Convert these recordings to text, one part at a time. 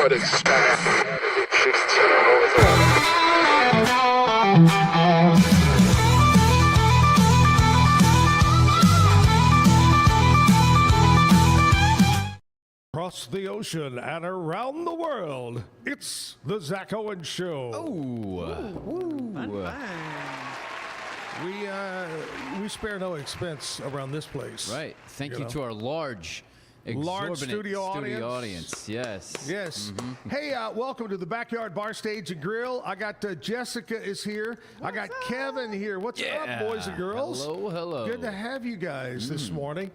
Alles stark. Across the ocean and around the world, it's the Zack Owen Show. We spare no expense around this place. Right. Thank you to our large studio audience. Yes. Yes. Hey, welcome to the Backyard Bar Stage and Grill. I got Jessica is here. I got Kevin here. What's up, boys and girls? Hello, hello. Good to have you guys this morning.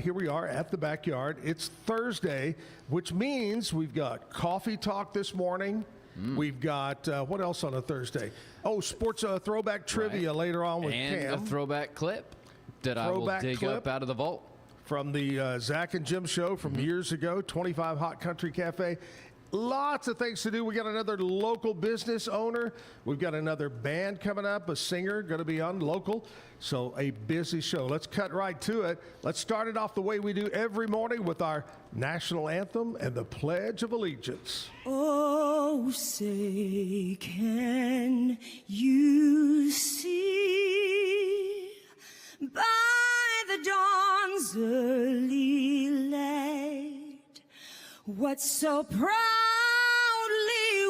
Here we are at the backyard. It's Thursday, which means we've got coffee talk this morning. We've got, what else on a Thursday? Oh, sports throwback trivia later on with and Cam. a throwback clip that I will dig up out of the vault. From the Zach and Jim show from years ago, 25 Hot Country Cafe. Lots of things to do. We got another local business owner. We've got another band coming up, a singer going to be on local. So a busy show. Let's cut right to it. Let's start it off the way we do every morning with our national anthem and the Pledge of Allegiance. Oh, say, can you see by the dawn's early light what so proudly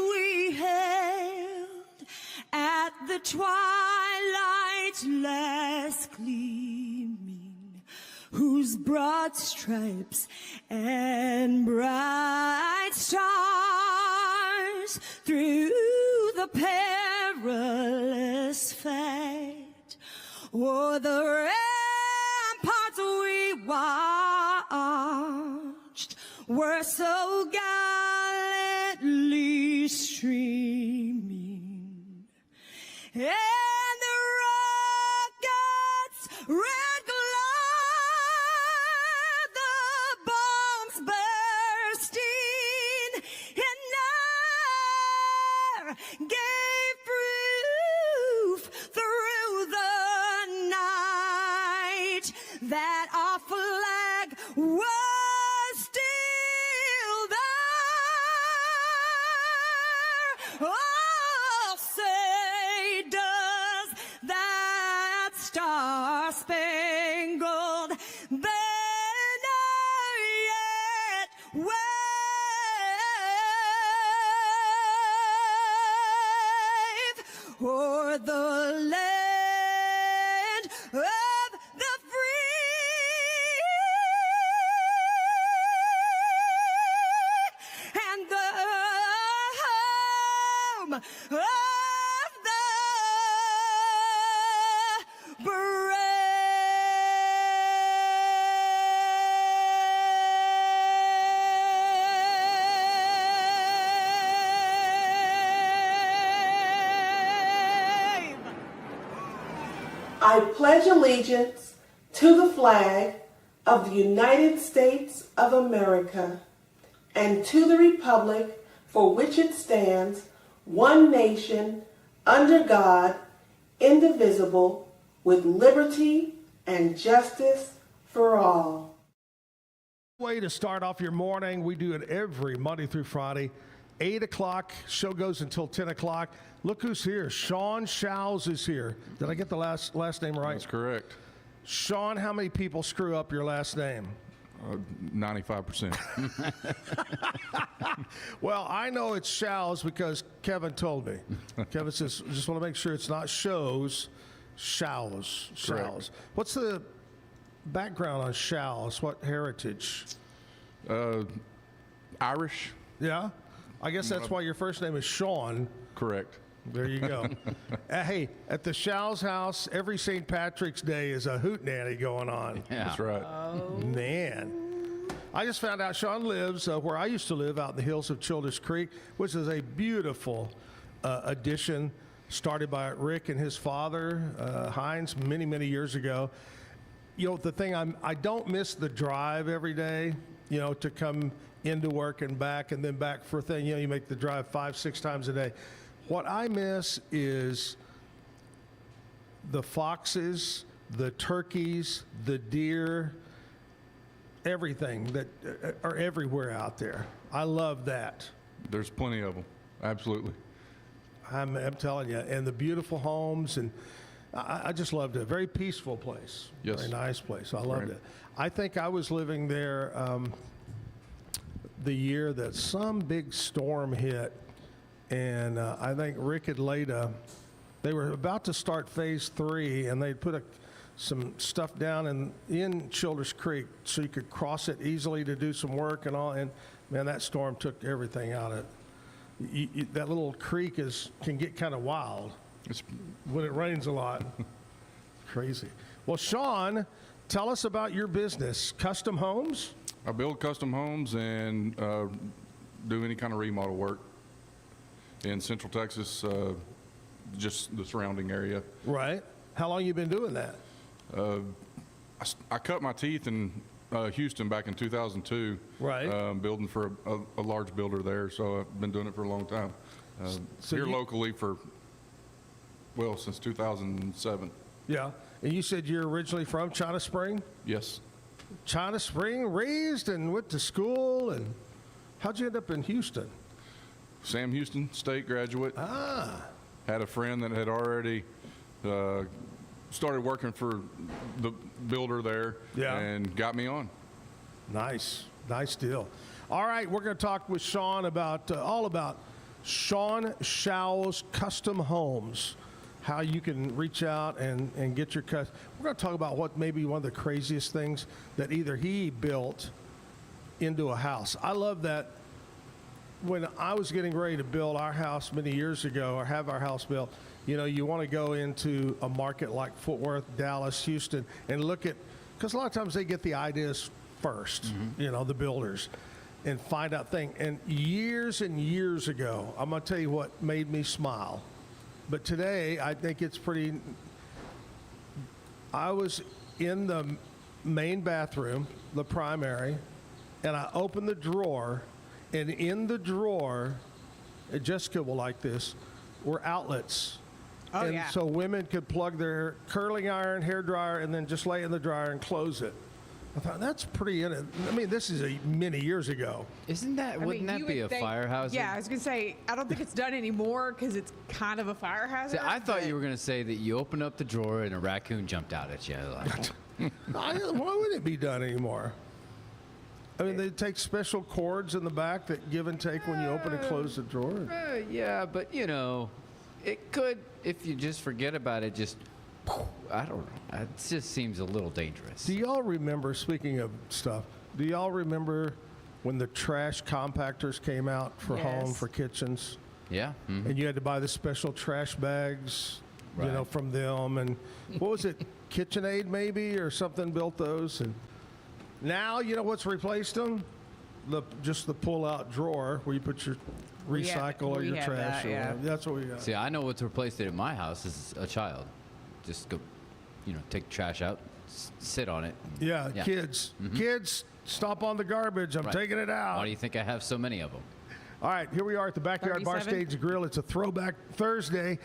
we hailed at the twilight's last gleaming, whose broad stripes and bright stars through the perilous fight o'er the ramparts we watched were so gallantly streaming, and the rockets red glare, the bombs bursting in air gave proof through the night that our flag was still there. Oh, say does that star-spangled banner yet wave o'er the land of the free and the home of the brave. I pledge allegiance to the flag of the United States of America and to the republic for which it stands, one nation, under God, indivisible, with liberty and justice for all. Way to start off your morning. We do it every Monday through Friday. 8 o'clock, show goes until 10 o'clock. Look who's here. Shaun is here. Did I get the last name right? That's correct. Shaun, how many people screw up your last name? 95%. Well, I know it's Shows because Kevin told me. Kevin says, just want to make sure it's not Shows, Shows. Correct. What's the background on Shows? What heritage? Irish. Yeah? I guess that's why your first name is Shaun. Correct. There you go. Hey, at the Show's house, every St. Patrick's Day is a hootenanny going on. Yeah. That's right. Man. I just found out Shaun lives where I used to live out in the hills of Childers Creek, which is a beautiful addition started by Rick and his father, Hines, many, many years ago. You know, the thing, I don't miss the drive every day, you know, to come into work and back and then back for a thing. You know, you make the drive 5-6 times a day. What I miss is the foxes, the turkeys, the deer, everything that are everywhere out there. I love that. There's plenty of them. Absolutely. I'm telling you, and the beautiful homes, and I just loved it. Very peaceful place. Yes. Very nice place. I loved Right. it. I think I was living there the year that some big storm hit, and I think Rick had they were about to start phase 3, and they'd put some stuff down in Childers Creek so you could cross it easily to do some work and all. And man, that storm took everything out of it. That little creek can get kind of wild when it rains a lot. Crazy. Well, Shaun, tell us about your business, Custom Homes. I build custom homes and do any kind of remodel work in Central Texas, just the surrounding area. Right. How long you been doing that? I cut my teeth in Houston back in 2002. Right. Building for a large builder there, so I've been doing it for a long time. So here locally since 2007. Yeah. And you said you're originally from China Spring? Yes. China Spring, raised and went to school, and how'd you end up in Houston? Sam Houston State graduate. Had a friend that had already started working for the builder there. Yeah. And got me on. Nice deal. All right, we're going to talk with Shaun about all about Shaun Shao's Custom Homes, how you can reach out and get your cut. We're going to talk about what may be one of the craziest things that either he built into a house. I love that. When I was getting ready to build our house many years ago, or have our house built, you want to go into a market like Fort Worth, Dallas, Houston, and look at, because a lot of times they get the ideas first, the builders, and find out things. And years ago, I'm going to tell you what made me smile. But today, I think it's I was in the main bathroom, the primary, and I opened the drawer, and in the drawer, and Jessica will like this, were outlets. Oh, and yeah. so women could plug their curling iron, hair dryer, and then just lay in the dryer and close it. I thought, that's pretty in it. I mean, this is many years ago. Wouldn't that you be would a think- fire hazard? Yeah, I was going to say, I don't think it's done anymore because it's kind of a fire hazard. See, I thought but- you were going to say that you opened up the drawer and a raccoon jumped out at you. Why would it be done anymore? I mean, they take special cords in the back that give and take when you open and close the drawer. Yeah, but it could, if you just forget about it, I don't know. It just seems a little dangerous. Do y'all remember, speaking of stuff, do y'all remember when the trash compactors came out for home, Yes. for kitchens? Yeah. Mhm. And you had to buy the special trash bags, Right. from them. And what was it, KitchenAid maybe, or something built those? And now, you know what's replaced them? Just the pull-out drawer where you put your recycle or we your have trash. that, or yeah. whatever. That's what we got. See, I know what's replaced it in my house is a child. Just go, take the trash out, sit on it. Yeah, Yeah. kids. Kids, stop on the garbage. I'm Right. taking it out. Why do you think I have so many of them? All right, here we are at the Backyard Bar 37? Stage Grill. It's a throwback Thursday.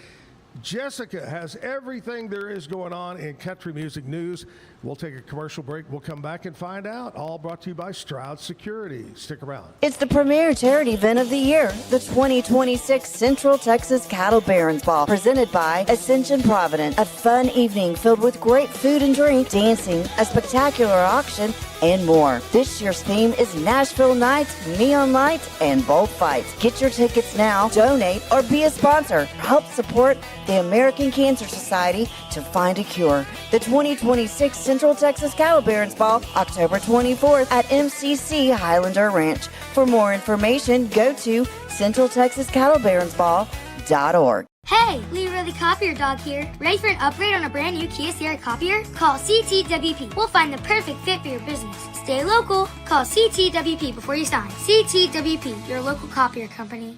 Jessica has everything there is going on in country music news. We'll take a commercial break. We'll come back and find out. All brought to you by Stroud Security. Stick around. It's the premier charity event of the year, the 2026 Central Texas Cattle Barons Ball, presented by Ascension Providence. A fun evening filled with great food and drink, dancing, a spectacular auction, and more. This year's theme is Nashville Nights, Neon Lights, and Bullfights. Get your tickets now, donate, or be a sponsor. Help support the American Cancer Society to find a cure. The 2026 Central Texas Cattle Barons Ball, October 24th at MCC Highlander Ranch. For more information, go to centraltexascattlebaronsball.org. Hey, Lee Ridley Copier Dog here. Ready for an upgrade on a brand new Kia Sierra copier? Call CTWP. We'll find the perfect fit for your business. Stay local. Call CTWP before you sign. CTWP, your local copier company.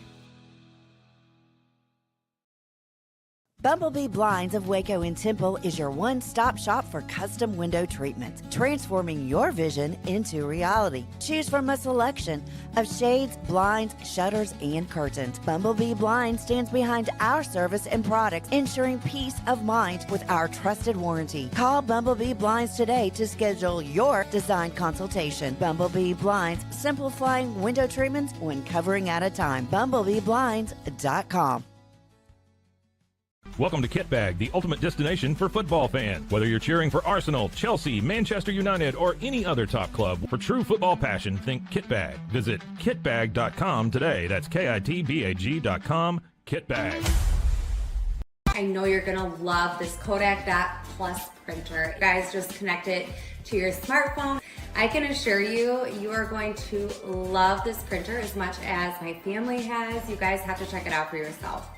Bumblebee Blinds of Waco and Temple is your one-stop shop for custom window treatment, transforming your vision into reality. Choose from a selection of shades, blinds, shutters, and curtains. Bumblebee Blinds stands behind our service and products, ensuring peace of mind with our trusted warranty. Call Bumblebee Blinds today to schedule your design consultation. Bumblebee Blinds, simplifying window treatments one covering at a time. BumblebeeBlinds.com. Welcome to Kitbag, the ultimate destination for football fans. Whether you're cheering for Arsenal, Chelsea, Manchester United, or any other top club, for true football passion, think Kitbag. Visit kitbag.com today. That's KITBAG.com. Kitbag. I know you're gonna love this Kodak Dot Plus printer. You guys just connect it to your smartphone. I can assure you, you are going to love this printer as much as my family has. You guys have to check it out for yourself.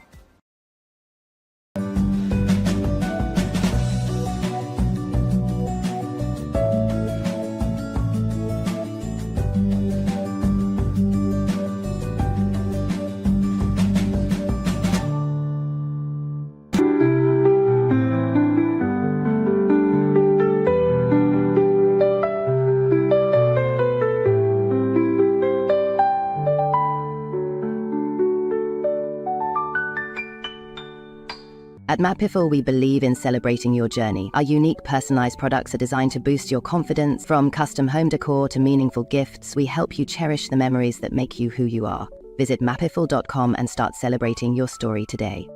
At Mapiful, we believe in celebrating your journey. Our unique personalized products are designed to boost your confidence. From custom home decor to meaningful gifts, we help you cherish the memories that make you who you are. Visit mapiful.com and start celebrating your story today.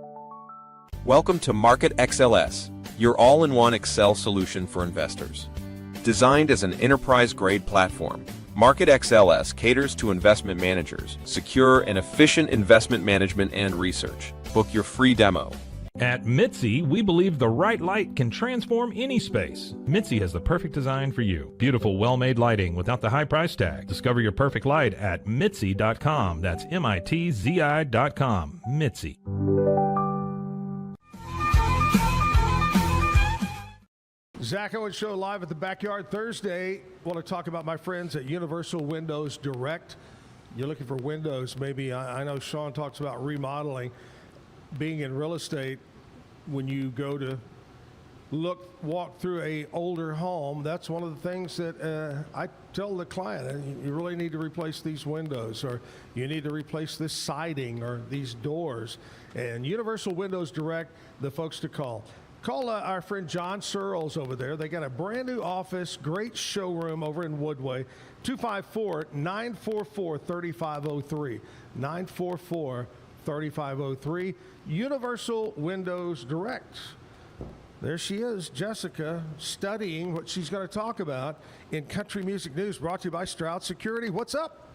Welcome to Market XLS, your all-in-one Excel solution for investors. Designed as an enterprise-grade platform, Market XLS caters to investment managers, secure and efficient investment management and research. Book your free demo. At Mitzi, we believe the right light can transform any space. Mitzi has the perfect design for you. Beautiful, well-made lighting without the high price tag. Discover your perfect light at Mitzi.com. That's MITZI.com. Mitzi. Zack Owen Show live at the Backyard Thursday. Want to talk about my friends at Universal Windows Direct. You're looking for windows, maybe. I know Shaun talks about remodeling. Being in real estate, when you go to walk through a older home, that's one of the things that I tell the client, you really need to replace these windows, or you need to replace this siding or these doors. And Universal Windows Direct, the folks to call. Call our friend John Searles over there. They got a brand new office, great showroom over in Woodway. 254-944-3503. 944-3503. Universal Windows Direct. There she is, Jessica, studying what she's going to talk about in Country Music News, brought to you by Stroud Security. What's up?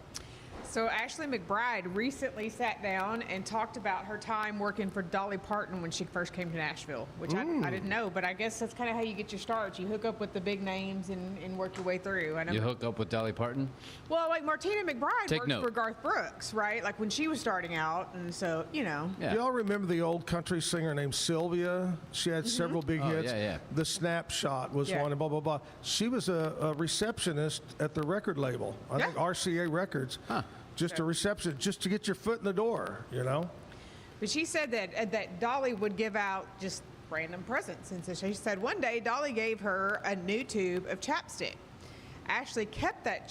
So Ashley McBride recently sat down and talked about her time working for Dolly Parton when she first came to Nashville, which I didn't know, but I guess that's kind of how you get your start. You hook up with the big names and work your way through. I know. You hook up with Dolly Parton? Well, like Martina McBride Take worked note. for Garth Brooks, right? Like when she was starting out, and so, you know. Yeah. Do y'all remember the old country singer named Sylvia? She had several big hits. Yeah. The Snapshot was one, and blah, blah, blah. She was a receptionist at the record label, I think RCA Records. Huh. Just a reception, just to get your foot in the door, you know? But she said that Dolly would give out just random presents. And so she said one day Dolly gave her a new tube of chapstick. Ashley kept that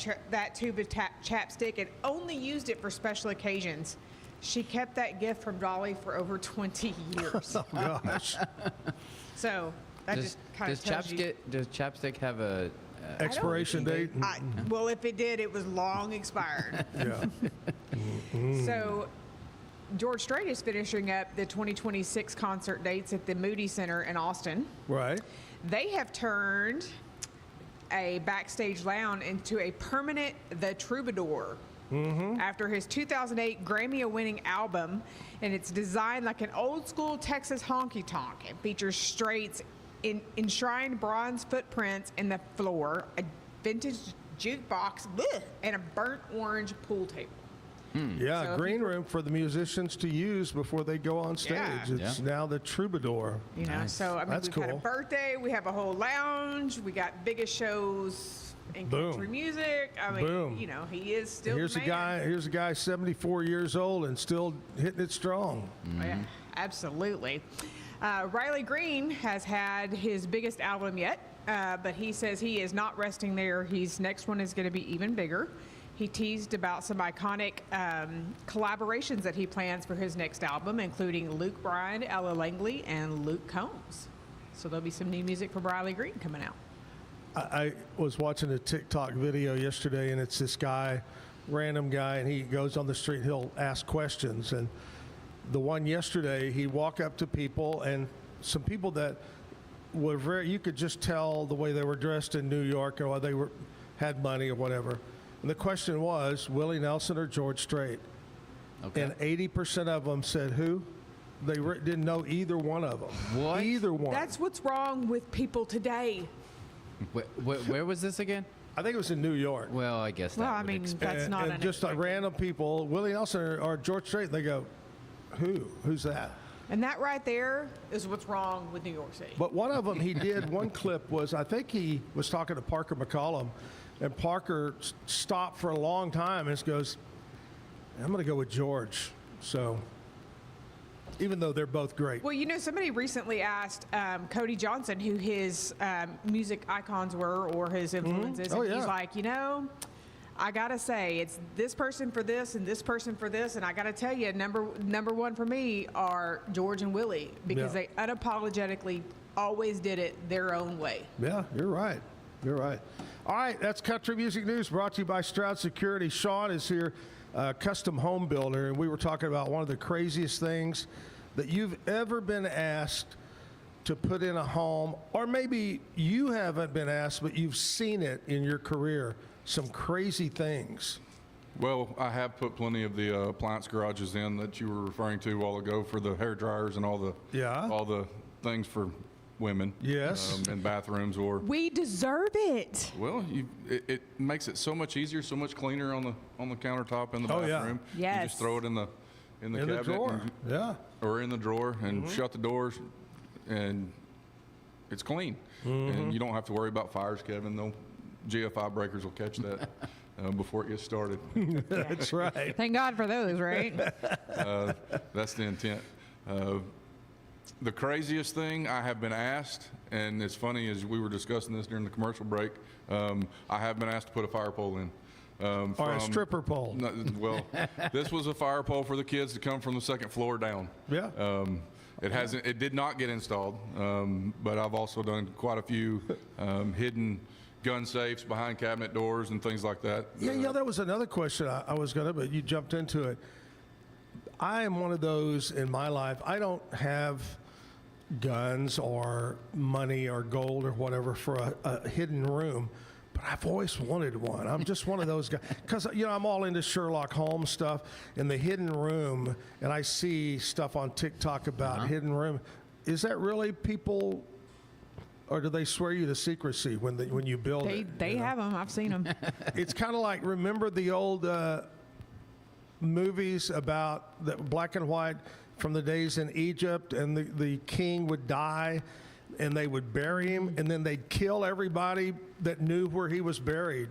tube of chapstick and only used it for special occasions. She kept that gift from Dolly for over 20 years. Oh, gosh. So that just kind of tells you. Does chapstick have a expiration date? Well, if it did, it was long expired. Yeah. So George Strait is finishing up the 2026 concert dates at the Moody Center in Austin. Right. They have turned a backstage lounge into a permanent The Troubadour. After his 2008 Grammy-winning album, and it's designed like an old-school Texas honky-tonk. It features Strait's enshrined bronze footprints in the floor, a vintage jukebox, and a burnt orange pool table. Yeah, So green room for the musicians to use before they go on stage. Yeah. It's now the Troubadour. You know, so I mean, That's we've had a cool. birthday, we have a whole lounge, we got biggest shows in country music. I mean, Boom. you know, he is still Here's the man. a guy 74 years old and still hitting it strong. Oh, yeah, absolutely. Riley Green has had his biggest album yet, but he says he is not resting there. His next one is going to be even bigger. He teased about some iconic collaborations that he plans for his next album, including Luke Bryan, Ella Langley, and Luke Combs. So there'll be some new music for Riley Green coming out. I was watching a TikTok video yesterday, and it's this guy, random guy, and he goes on the street, he'll ask questions. And the one yesterday, he'd walk up to people, and some people that were very, you could just tell the way they were dressed in New York, or they had money or whatever. And the question was, Willie Nelson or George Strait? Okay. And 80% of them said who? They didn't know either one of them. What? Either one. That's what's wrong with people today. Where was this again? I think it was in New York. Well, I guess that Well, I would mean, explain. that's not and just like random people, Willie Nelson or George Strait, they go, who? Who's that? And that right there is what's wrong with New York City. But one of them he did, one clip was, I think he was talking to Parker McCollum, and Parker stopped for a long time and goes, I'm going to go with George. So, even though they're both great. Well, you know, somebody recently asked Cody Johnson who his music icons were or his influences. Oh, and yeah. he's like, you know, I got to say, it's this person for this and this person for this. And I got to tell you, number one for me are George and Willie, because Yeah. they unapologetically always did it their own way. Yeah, you're right. You're right. All right, that's Country Music News brought to you by Stroud Security. Shaun is here, custom home builder, and we were talking about one of the craziest things that you've ever been asked to put in a home, or maybe you haven't been asked, but you've seen it in your career. Some crazy things. Well, I have put plenty of the appliance garages in that you were referring to a while ago for the hair dryers and all the things for women. Yes. In bathrooms or. We deserve it. Well, it makes it so much easier, so much cleaner on the countertop in the Oh, yeah. bathroom. Yes. You just throw it in the cabinet In the drawer. Yeah. or in the drawer and shut the doors, and it's clean. And you don't have to worry about fires, Kevin. No GFI breakers will catch that before it gets started. That's right. Thank God for those, right? That's the intent. The craziest thing I have been asked, and it's funny as we were discussing this during the commercial break, I have been asked to put a fire pole in. Or a stripper pole. No, well, this was a fire pole for the kids to come from the second floor down. Yeah. It did not get installed, but I've also done quite a few hidden gun safes behind cabinet doors and things like that. Yeah, that was another question I was going to, but you jumped into it. I am one of those in my life, I don't have guns or money or gold or whatever for a hidden room, but I've always wanted one. I'm just one of those guys. Because, you know, I'm all into Sherlock Holmes stuff in the hidden room, and I see stuff on TikTok about hidden room. Is that really people, or do they swear you to secrecy when you build it? They have them. I've seen them. It's kind of like, remember the old movies about the black and white from the days in Egypt, and the king would die and they would bury him, and then they'd kill everybody that knew where he was buried.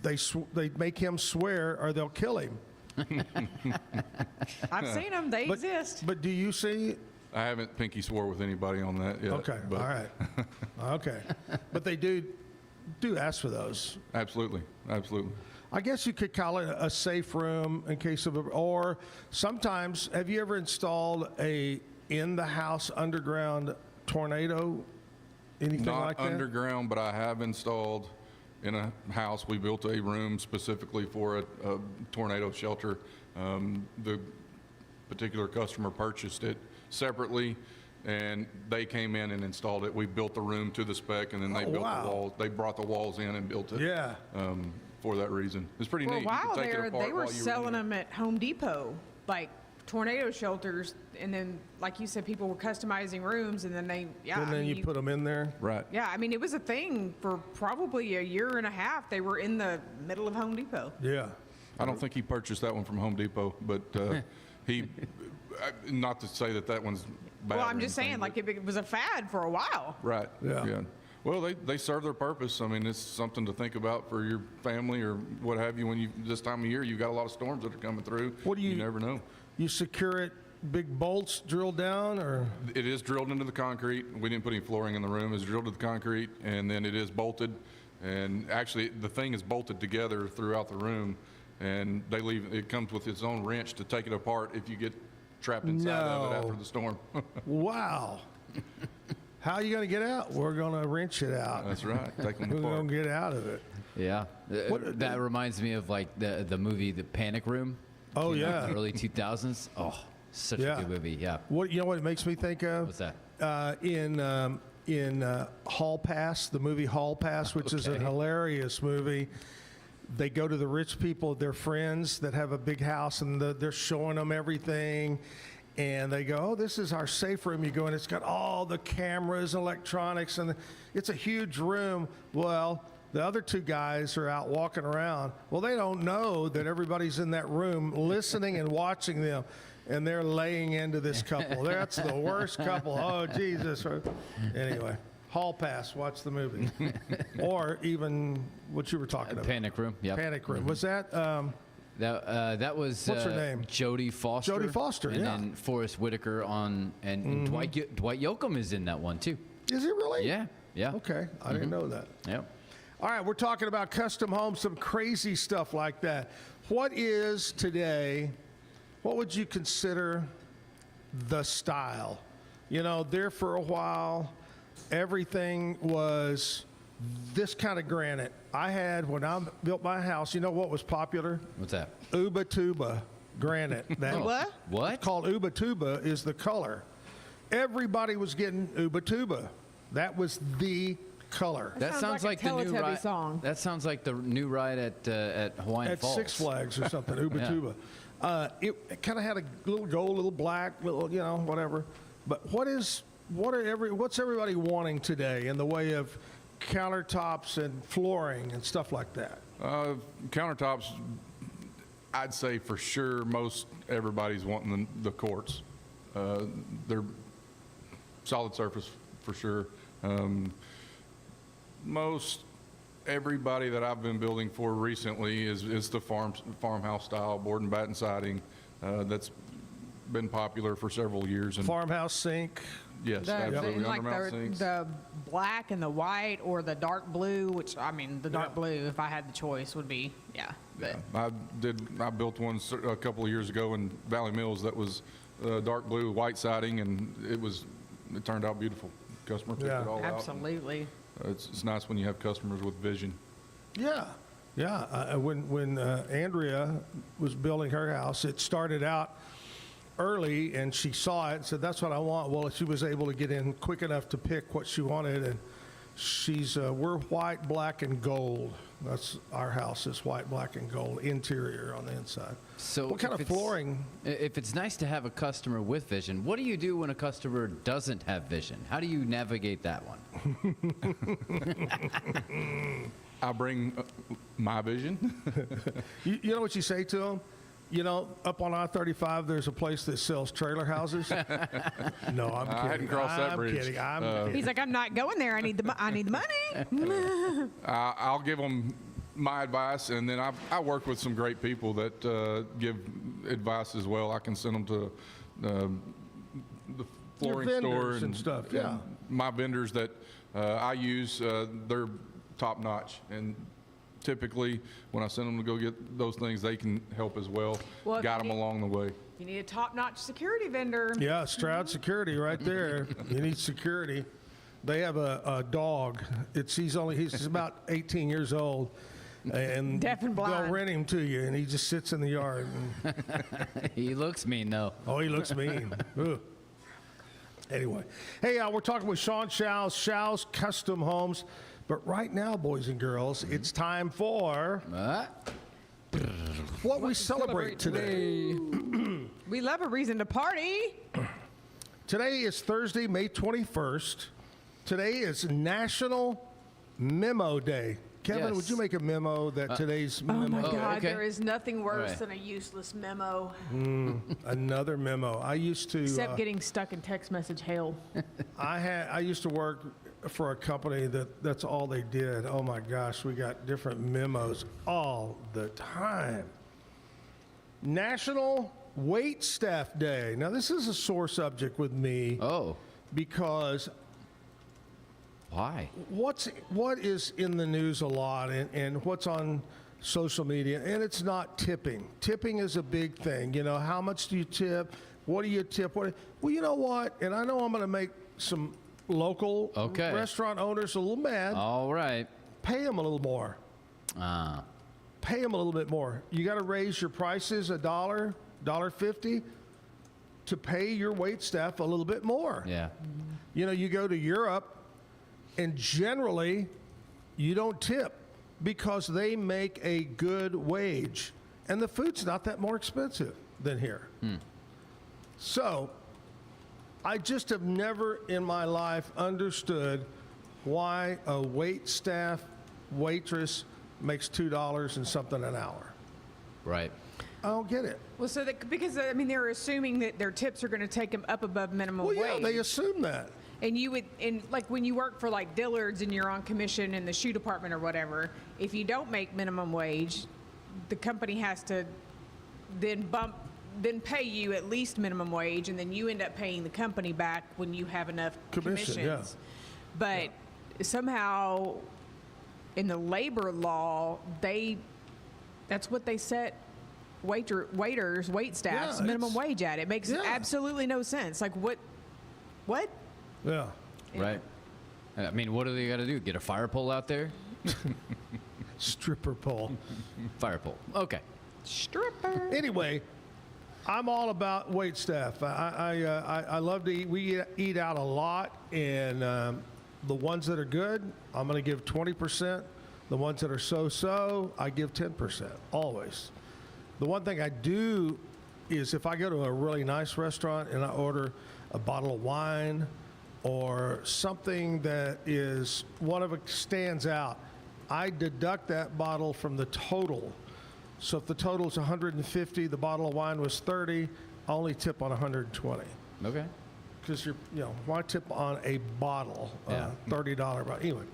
They'd make him swear or they'll kill him. I've seen them. They exist. But do you see? I haven't pinky swore with anybody on that yet. Okay, but all right. Okay. But they do ask for those. Absolutely. I guess you could call it a safe room in case of or sometimes, have you ever installed a in-the-house underground tornado? Anything Not like that? underground, but I have installed in a house. We built a room specifically for a tornado shelter. The particular customer purchased it separately, and they came in and installed it. We built the room to the spec, and then they built the walls. They brought the walls in and built it. Yeah. For that reason, it's pretty For a neat. You can while take it there, apart they were while you're in selling there. them at Home Depot, like tornado shelters, and then, like you said, people were customizing rooms, and then you put them in there. Right. Yeah, I mean, it was a thing for probably a year and a half. They were in the middle of Home Depot. Yeah. I don't think he purchased that one from Home Depot, but he. Not to say that one's bad. Well, I'm or just anything, saying, like, it was a fad for a while. Right. Yeah. Well, they serve their purpose. I mean, it's something to think about for your family or what have you. When this time of year, you've got a lot of storms that are coming through. What do you never know. You secure it, big bolts drilled down, or? It is drilled into the concrete. We didn't put any flooring in the room. It's drilled to the concrete, and then it is bolted. And actually, the thing is bolted together throughout the room, and it comes with its own wrench to take it apart if you get trapped inside of it after the storm. Wow. How are you going to get out? We're going to wrench it out. That's right. Take them We're apart. going to get out of it. Yeah. That reminds me of like the movie The Panic Room. Oh, yeah. In the early 2000s. Oh, such a good movie. Yeah. You know what it makes me think of? What's that? In Hall Pass, the movie Hall Pass, which is a hilarious movie. They go to the rich people, their friends that have a big house, and they're showing them everything. And they go, oh, this is our safe room. You go in, it's got all the cameras, electronics, and it's a huge room. Well, the other two guys are out walking around. Well, they don't know that everybody's in that room listening and watching them. And they're laying into this couple. That's the worst couple. Oh, Jesus. Anyway, Hall Pass, watch the movie. Or even what you were talking about. Panic Room, yeah. Panic Room. Was that... that was what's her name? Jodie Foster. Jodie Foster, and then Forrest Whitaker and Dwight Yoakam is in that one too. Is he really? Yeah. Okay, I didn't know that. Yep. All right, we're talking about custom homes, some crazy stuff like that. What is today, what would you consider the style? You know, there for a while, everything was this kind of granite. I had, when I built my house, you know what was popular? What's that? Uba Tuba granite. That What? What? It's called Uba Tuba is the color. Everybody was getting Uba Tuba. That was the color. That sounds like the new Teletubby ride. song. That sounds like the new ride at Hawaiian At Falls. Six Flags or something, Uba Yeah. Tuba. It kind of had a little gold, little black, little, you know, whatever. But what's everybody wanting today in the way of countertops and flooring and stuff like that? Countertops, I'd say for sure most everybody's wanting the quartz. They're solid surface for sure. Most everybody that I've been building for recently is the farmhouse style board and batten siding. That's been popular for several years. And Farmhouse sink. yes, absolutely. Like Undermount sinks. the black and the white or the dark blue, which, I mean, the dark blue, if I had the choice, would be, But I built one a couple of years ago in Valley Mills that was dark blue, white siding, and it turned out beautiful. Customer picked it all out. absolutely. It's nice when you have customers with vision. Yeah. When Andrea was building her house, it started out early, and she saw it and said, that's what I want. Well, she was able to get in quick enough to pick what she wanted, and we're white, black, and gold. That's our house is white, black, and gold interior on the inside. So what kind of flooring? If it's nice to have a customer with vision, what do you do when a customer doesn't have vision? How do you navigate that one? I bring my vision. You know what you say to them? You know, up on I-35, there's a place that sells trailer houses. No, I'm kidding. I hadn't crossed that bridge. I'm kidding. He's like, I'm not going there. I need the money. I'll give them my advice, and then I work with some great people that give advice as well. I can send them to the flooring Your store vendors and stuff, yeah. my vendors that I use, they're top notch, and typically when I send them to go get those things, they can help as well, Well, guide them along the way. You need a top-notch security vendor. Yeah, Stroud Security right there. You need security. They have a dog. He's about 18 years old. And Deaf and blind. they'll rent him to you, and he just sits in the yard. He looks mean, though. Oh, he looks mean. Ugh. Anyway, hey, we're talking with Shaun Show's Custom Homes. But right now, boys and girls, it's time for what we celebrate today. We love a reason to party. Today is Thursday, May 21st. Today is National Memo Day. Kevin, Yes. would you make a memo that today's Oh memo? my God, okay. there is nothing worse Right. than a useless memo. Another memo. I used to Except getting stuck in text message hell. I used to work for a company that's all they did. Oh my gosh, we got different memos all the time. National Wait Staff Day. Now this is a sore subject with me. Oh. Because Why? What is in the news a lot and what's on social media, and it's not tipping. Tipping is a big thing. You know, how much do you tip? What do you tip? Well, you know what? And I know I'm going to make some local restaurant owners a little mad. All right. Pay them a little more. Pay them a little bit more. You got to raise your prices $1, $1.50 to pay your wait staff a little bit more. Yeah. You know, you go to Europe, and generally, you don't tip because they make a good wage, and the food's not that more expensive than here. So, I just have never in my life understood why a waitress makes $2 and something an hour. Right. I don't get it. Well, so because I mean they're assuming that their tips are going to take them up above minimum wage. Well, yeah, they assume that. And you would, and like when you work for like Dillard's and you're on commission in the shoe department or whatever, if you don't make minimum wage, the company has to then pay you at least minimum wage, and then you end up paying the company back when you have enough commissions. Yeah. But somehow in the labor law, that's what they set waiters, wait staff's minimum wage at. It makes absolutely no sense. Like what? Yeah. Right. I mean, what do they got to do? Get a fire pole out there? Stripper pole. Fire pole. Okay. Stripper. Anyway, I'm all about wait staff. I love to eat. We eat out a lot, and the ones that are good, I'm going to give 20%. The ones that are so-so, I give 10%, always. The one thing I do is if I go to a really nice restaurant and I order a bottle of wine or something that is one of it stands out, I deduct that bottle from the total. So if the total is 150, the bottle of wine was 30, I only tip on 120. Okay. Because why tip on a bottle, $30 bottle? Anyway,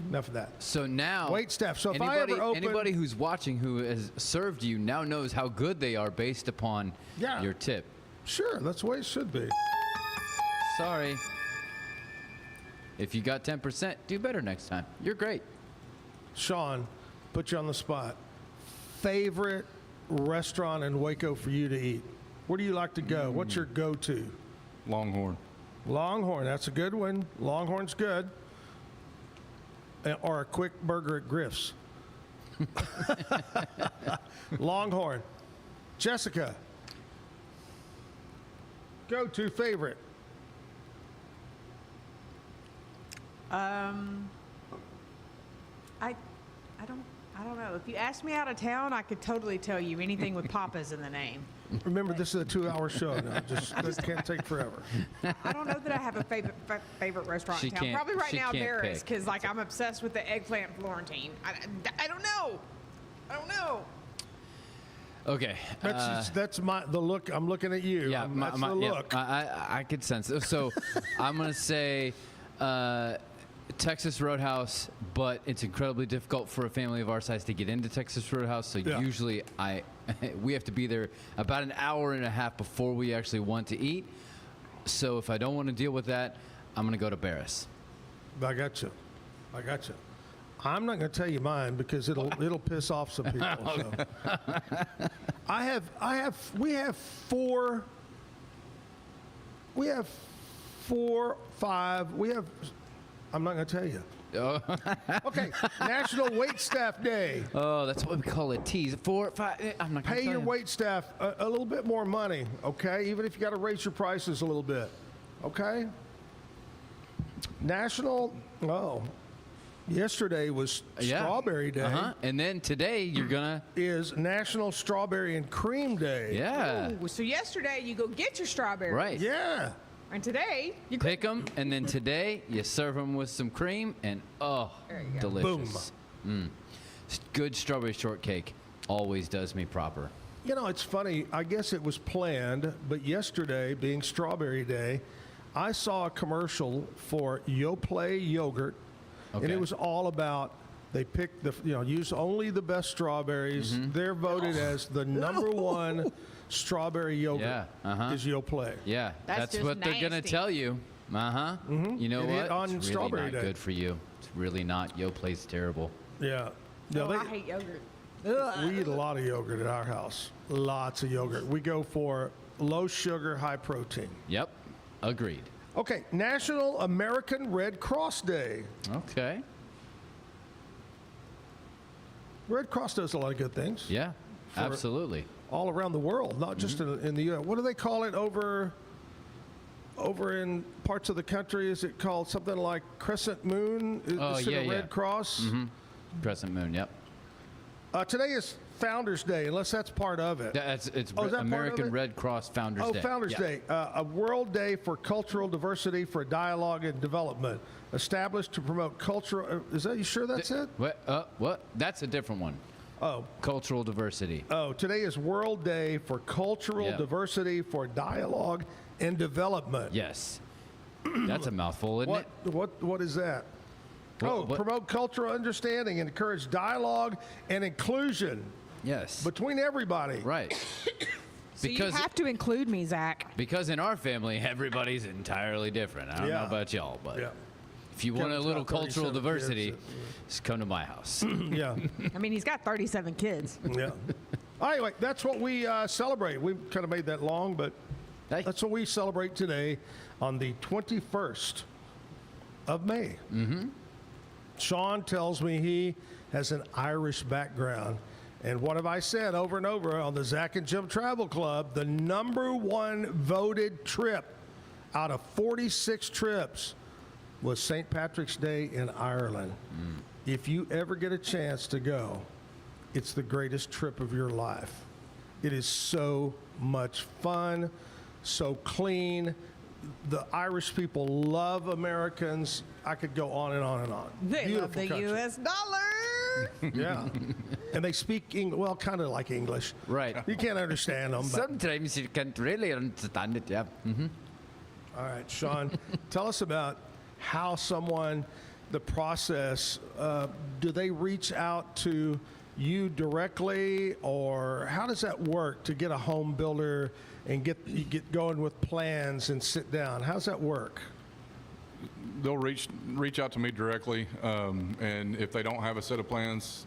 enough of that. So now, wait staff. So if I ever open, anybody who's watching who has served you now knows how good they are based upon your tip. Sure, that's the way it should be. Sorry. If you got 10%, do better next time. You're great. Shaun, put you on the spot. Favorite restaurant in Waco for you to eat? Where do you like to go? What's your go-to? Longhorn. Longhorn, that's a good one. Longhorn's good. Or a quick burger at Griff's. Longhorn. Jessica, go-to favorite? I don't know. If you asked me out of town, I could totally tell you anything with Papa's in the name. Remember, this is a 2-hour show now. This can't take forever. I don't know that I have a favorite restaurant in town. Probably right now, Barris, because like I'm obsessed with the eggplant Florentine. I don't know. I don't know. Okay. That's the look. I'm looking at you. Yeah, that's the look. I could sense it. So I'm going to say Texas Roadhouse, but it's incredibly difficult for a family of our size to get into Texas Roadhouse. So usually we have to be there about an hour and a half before we actually want to eat. So if I don't want to deal with that, I'm going to go to Barris. I got you. I'm not going to tell you mine because it'll piss off some people. So. We have four, 5. I'm not going to tell you. Okay, National Wait Staff Day. Oh, that's what we call it. Tease 4, 5. I'm not going to pay your wait staff a little bit more money. Okay, even if you got to raise your prices a little bit. Okay. Yesterday was Strawberry Day. And then today is National Strawberry and Cream Day. Yeah. Ooh, so yesterday you go get your strawberries. Right. Yeah. And today you pick them, and then today you serve them with some cream, and delicious. Boom. Good strawberry shortcake always does me proper. You know, it's funny. I guess it was planned, but yesterday, being Strawberry Day, I saw a commercial for Yoplait yogurt, and it was all about they picked use only the best strawberries. They're voted as the number one strawberry yogurt is Yoplait. Yeah, that's what nasty. they're going to tell you. You know And what? it on it's really Strawberry not Day. good for you. It's really not. Yoplait terrible. Yeah. No, I hate yogurt. we eat a lot of yogurt at our house. Lots of yogurt. We go for low sugar, high protein. Yep. Agreed. Okay, National American Red Cross Day. Okay. Red Cross does a lot of good things. Yeah. Absolutely. All around the world, not just in the U.S. What do they call it over in parts of the country? Is it called something like Crescent Moon? Instead of Red Cross? Crescent Moon, yep. Today is Founders Day, unless that's part of it. It's is that part of American it? Red Cross Founders Day. Oh, Founders Day, a World Day for Cultural Diversity for Dialogue and Development, established to promote cultural. Is that you sure that's it? What? That's a different one. Oh, Cultural diversity. oh, today is World Day for Cultural Yeah. Diversity for Dialogue and Development. Yes. That's a mouthful, isn't it? What is that? Promote cultural understanding and encourage dialogue and inclusion. Yes. Between everybody. Right. So you have to include me, Zach. Because in our family, everybody's entirely different. I don't know about y'all, but if you want a Kevin's little got cultural 37 diversity, kids. just come to my house. Yeah. I mean, he's got 37 kids. Yeah. Anyway, that's what we celebrate. We kind of made that long, but that's what we celebrate today on the 21st of May. Shaun tells me he has an Irish background. And what have I said over and over on the Zach and Jim Travel Club? The #1 voted trip out of 46 trips was St. Patrick's Day in Ireland. If you ever get a chance to go, it's the greatest trip of your life. It is so much fun, so clean. The Irish people love Americans. I could go on and on and on. They Beautiful love the country. U.S. dollar. Yeah. And they speak well, kind of like English. Right. You can't understand them. But. Sometimes you can't really understand it, yeah. All right, Shaun, tell us about how the process, do they reach out to you directly, or how does that work to get a home builder and get going with plans and sit down? How's that work? They'll reach out to me directly, and if they don't have a set of plans,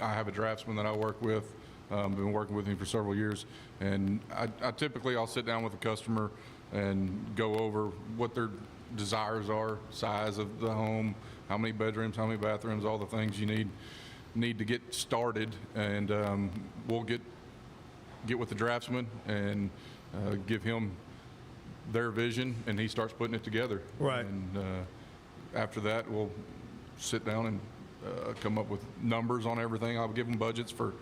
I have a draftsman that I work with. Been working with him for several years, and I'll sit down with the customer and go over what their desires are, size of the home, how many bedrooms, how many bathrooms, all the things you need to get started, and we'll get with the draftsman and give him their vision, and he starts putting it together. Right. And after that, we'll sit down and come up with numbers on everything. I'll give them budgets for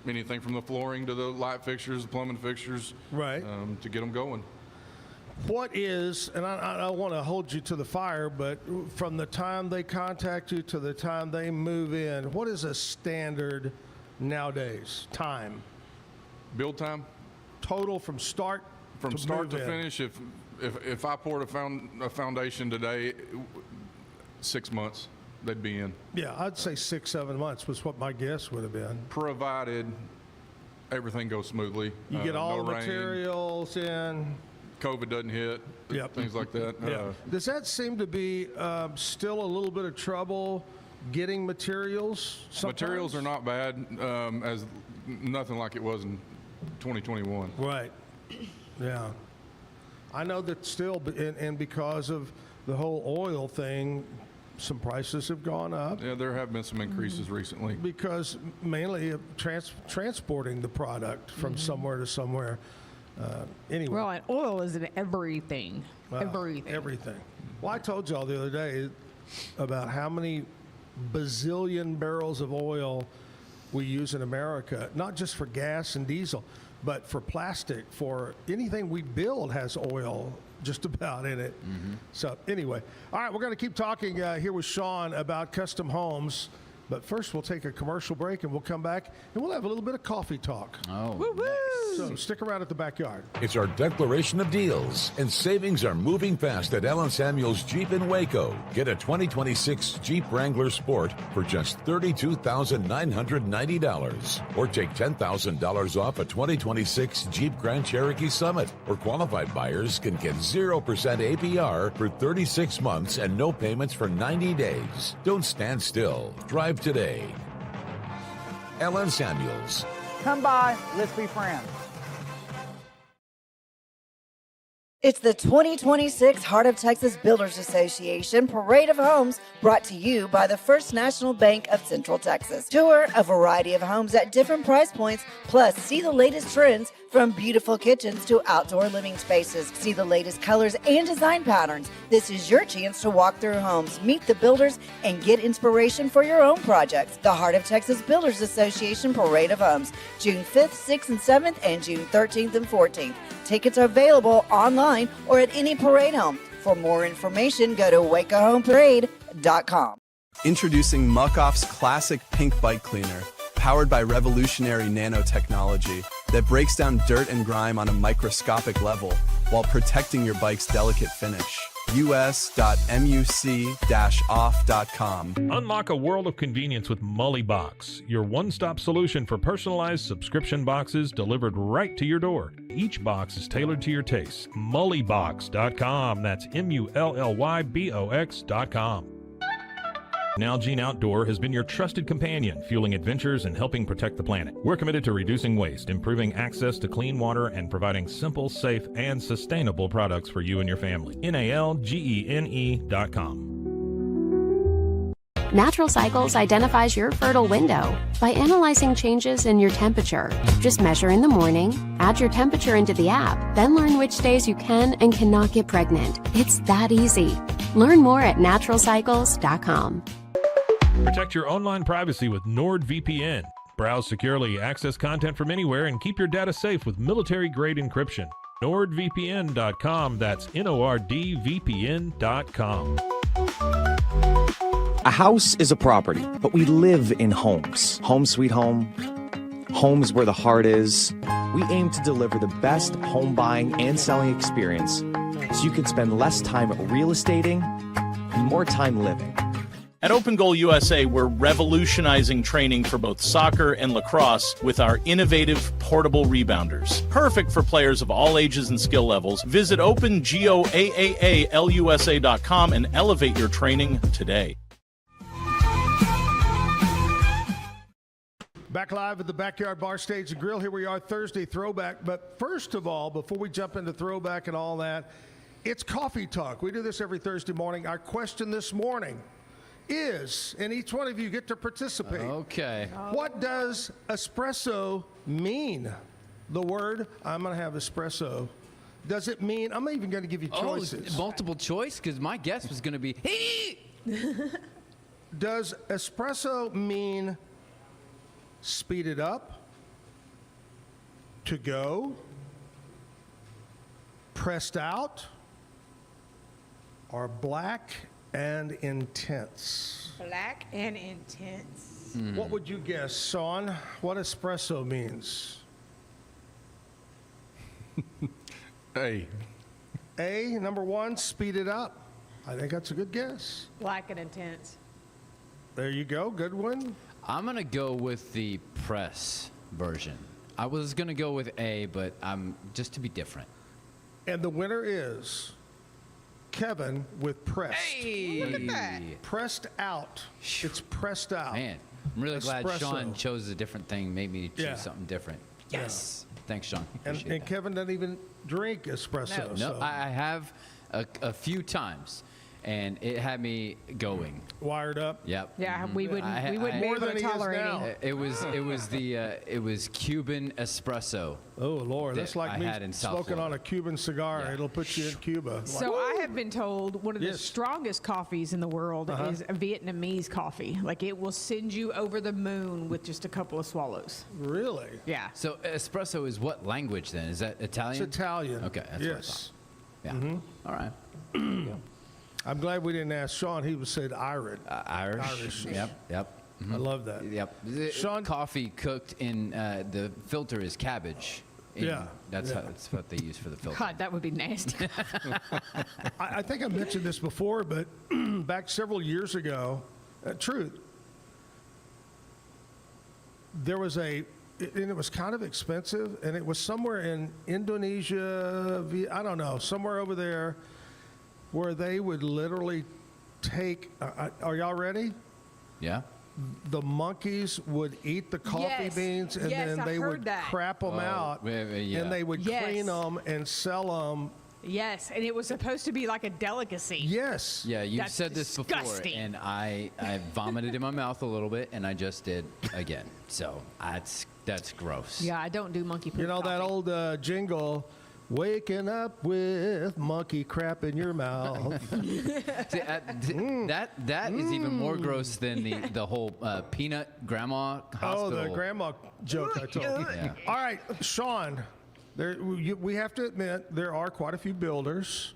anything from the flooring to the light fixtures, the plumbing fixtures, right, to get them going. What is, and I don't want to hold you to the fire, but from the time they contact you to the time they move in, what is a standard nowadays time? Build time? Total from start to finish. If I poured a foundation today, 6 months, they'd be in. Yeah, I'd say 6-7 months was what my guess would have been. Provided everything goes smoothly. You get all no the rain, materials in. COVID doesn't hit. Yep. Things like that. Yeah. Does that seem to be still a little bit of trouble getting materials? Sometimes? Materials are not bad, as nothing like it was in 2021. Right. Yeah. I know that still, and because of the whole oil thing, some prices have gone up. Yeah, there have been some increases recently. Because mainly of transporting the product from somewhere to somewhere. Anyway. Well, and oil is in everything. Everything. Well, I told y'all the other day about how many bazillion barrels of oil we use in America, not just for gas and diesel, but for plastic, for anything we build has oil just about in it. So anyway, all right, we're going to keep talking here with Shaun about custom homes. But first, we'll take a commercial break, and we'll come back, and we'll have a little bit of coffee talk. Oh, Woo-woo! So stick around at the backyard. It's our declaration of deals, and savings are moving fast at Allen Samuels Jeep in Waco. Get a 2026 Jeep Wrangler Sport for just $32,990. Or take $10,000 off a 2026 Jeep Grand Cherokee Summit. Or qualified buyers can get 0% APR for 36 months and no payments for 90 days. Don't stand still. Drive today. Allen Samuels. Come by, let's be friends. It's the 2026 Heart of Texas Builders Association Parade of Homes, brought to you by the First National Bank of Central Texas. Tour a variety of homes at different price points, plus see the latest trends from beautiful kitchens to outdoor living spaces. See the latest colors and design patterns. This is your chance to walk through homes, meet the builders, and get inspiration for your own projects. The Heart of Texas Builders Association Parade of Homes, June 5th, 6th, and 7th, and June 13th and 14th. Tickets are available online or at any parade home. For more information, go to wacohomeparade.com. Introducing Muck-Off's classic pink bike cleaner, powered by revolutionary nanotechnology that breaks down dirt and grime on a microscopic level while protecting your bike's delicate finish. us.muc-off.com. Unlock a world of convenience with Mully Box, your one-stop solution for personalized subscription boxes delivered right to your door. Each box is tailored to your taste. Mullybox.com. That's MULLYBOX.com. Nalgene Outdoor has been your trusted companion, fueling adventures and helping protect the planet. We're committed to reducing waste, improving access to clean water, and providing simple, safe, and sustainable products for you and your family. NALGENE.com. Natural Cycles identifies your fertile window by analyzing changes in your temperature. Just measure in the morning, add your temperature into the app, then learn which days you can and cannot get pregnant. It's that easy. Learn more at naturalcycles.com. Protect your online privacy with NordVPN. Browse securely, access content from anywhere, and keep your data safe with military-grade encryption. NordVPN.com. That's NORDVPN.com. A house is a property, but we live in homes. Home sweet home. Homes where the heart is. We aim to deliver the best home buying and selling experience so you can spend less time real estating and more time living. At Open Goal USA, we're revolutionizing training for both soccer and lacrosse with our innovative portable rebounders. Perfect for players of all ages and skill levels. Visit OpenGOAAALUSA.com and elevate your training today. Back live at the Backyard Bar Stage and Grill. Here we are, Thursday Throwback. But first of all, before we jump into Throwback and all that, it's Coffee Talk. We do this every Thursday morning. Our question this morning is, and each one of you get to participate. Okay. What does espresso mean? The word, I'm going to have espresso. Does it mean, I'm even going to give you choices. Multiple choice? Because my guess was going to be, hey! Does espresso mean speed it up, to go, pressed out, or black and intense? Black and intense. What would you guess, Shaun? What espresso means? A. A, number one, speed it up. I think that's a good guess. Black and intense. There you go. Good one. I'm going to go with the press version. I was going to go with A, but just to be different. And the winner is Kevin with pressed. Hey! Look at that. Pressed out. It's pressed out. Man, I'm really glad Espresso. Shaun chose a different thing, made me choose something different. Yes. Thanks, Shaun. Appreciate And that. Kevin doesn't even drink espresso. No, so. I have a few times, and it had me going. Wired up. Yep. Yeah, we wouldn't be able to tolerate it. It was Cuban espresso. Oh Lord, that's like I me had in South smoking Florida. on a Cuban cigar. Yeah. It'll put you in Cuba. So I have been told one of the strongest coffees in the world is a Vietnamese coffee. Like, it will send you over the moon with just a couple of swallows. Really? Yeah. So espresso is what language then? Is that Italian? It's Italian. Okay, that's what I thought. Yeah. All right. I'm glad we didn't ask Shaun. He said Irish. Irish. Yep. I love that. Yep. Shaun, coffee cooked in the filter is cabbage. That's what they use for the filter. God, that would be nasty. I think I mentioned this before, but back several years ago, truth, there was and it was kind of expensive, and it was somewhere in Indonesia, I don't know, somewhere over there, where they would literally take, are y'all ready? Yeah. The monkeys would eat the coffee beans, and then they would crap them out, and they would clean them and sell them. Yes, and it was supposed to be like a delicacy. Yes. Yeah, you've That's said this before, disgusting. and I vomited in my mouth a little bit, and I just did again. So that's gross. Yeah, I don't do monkey poop. You know that old jingle, waking up with monkey crap in your mouth. See, that is even more gross than the whole peanut grandma hospital. Oh, the grandma joke I told you. Yeah. All right, Shaun, we have to admit there are quite a few builders.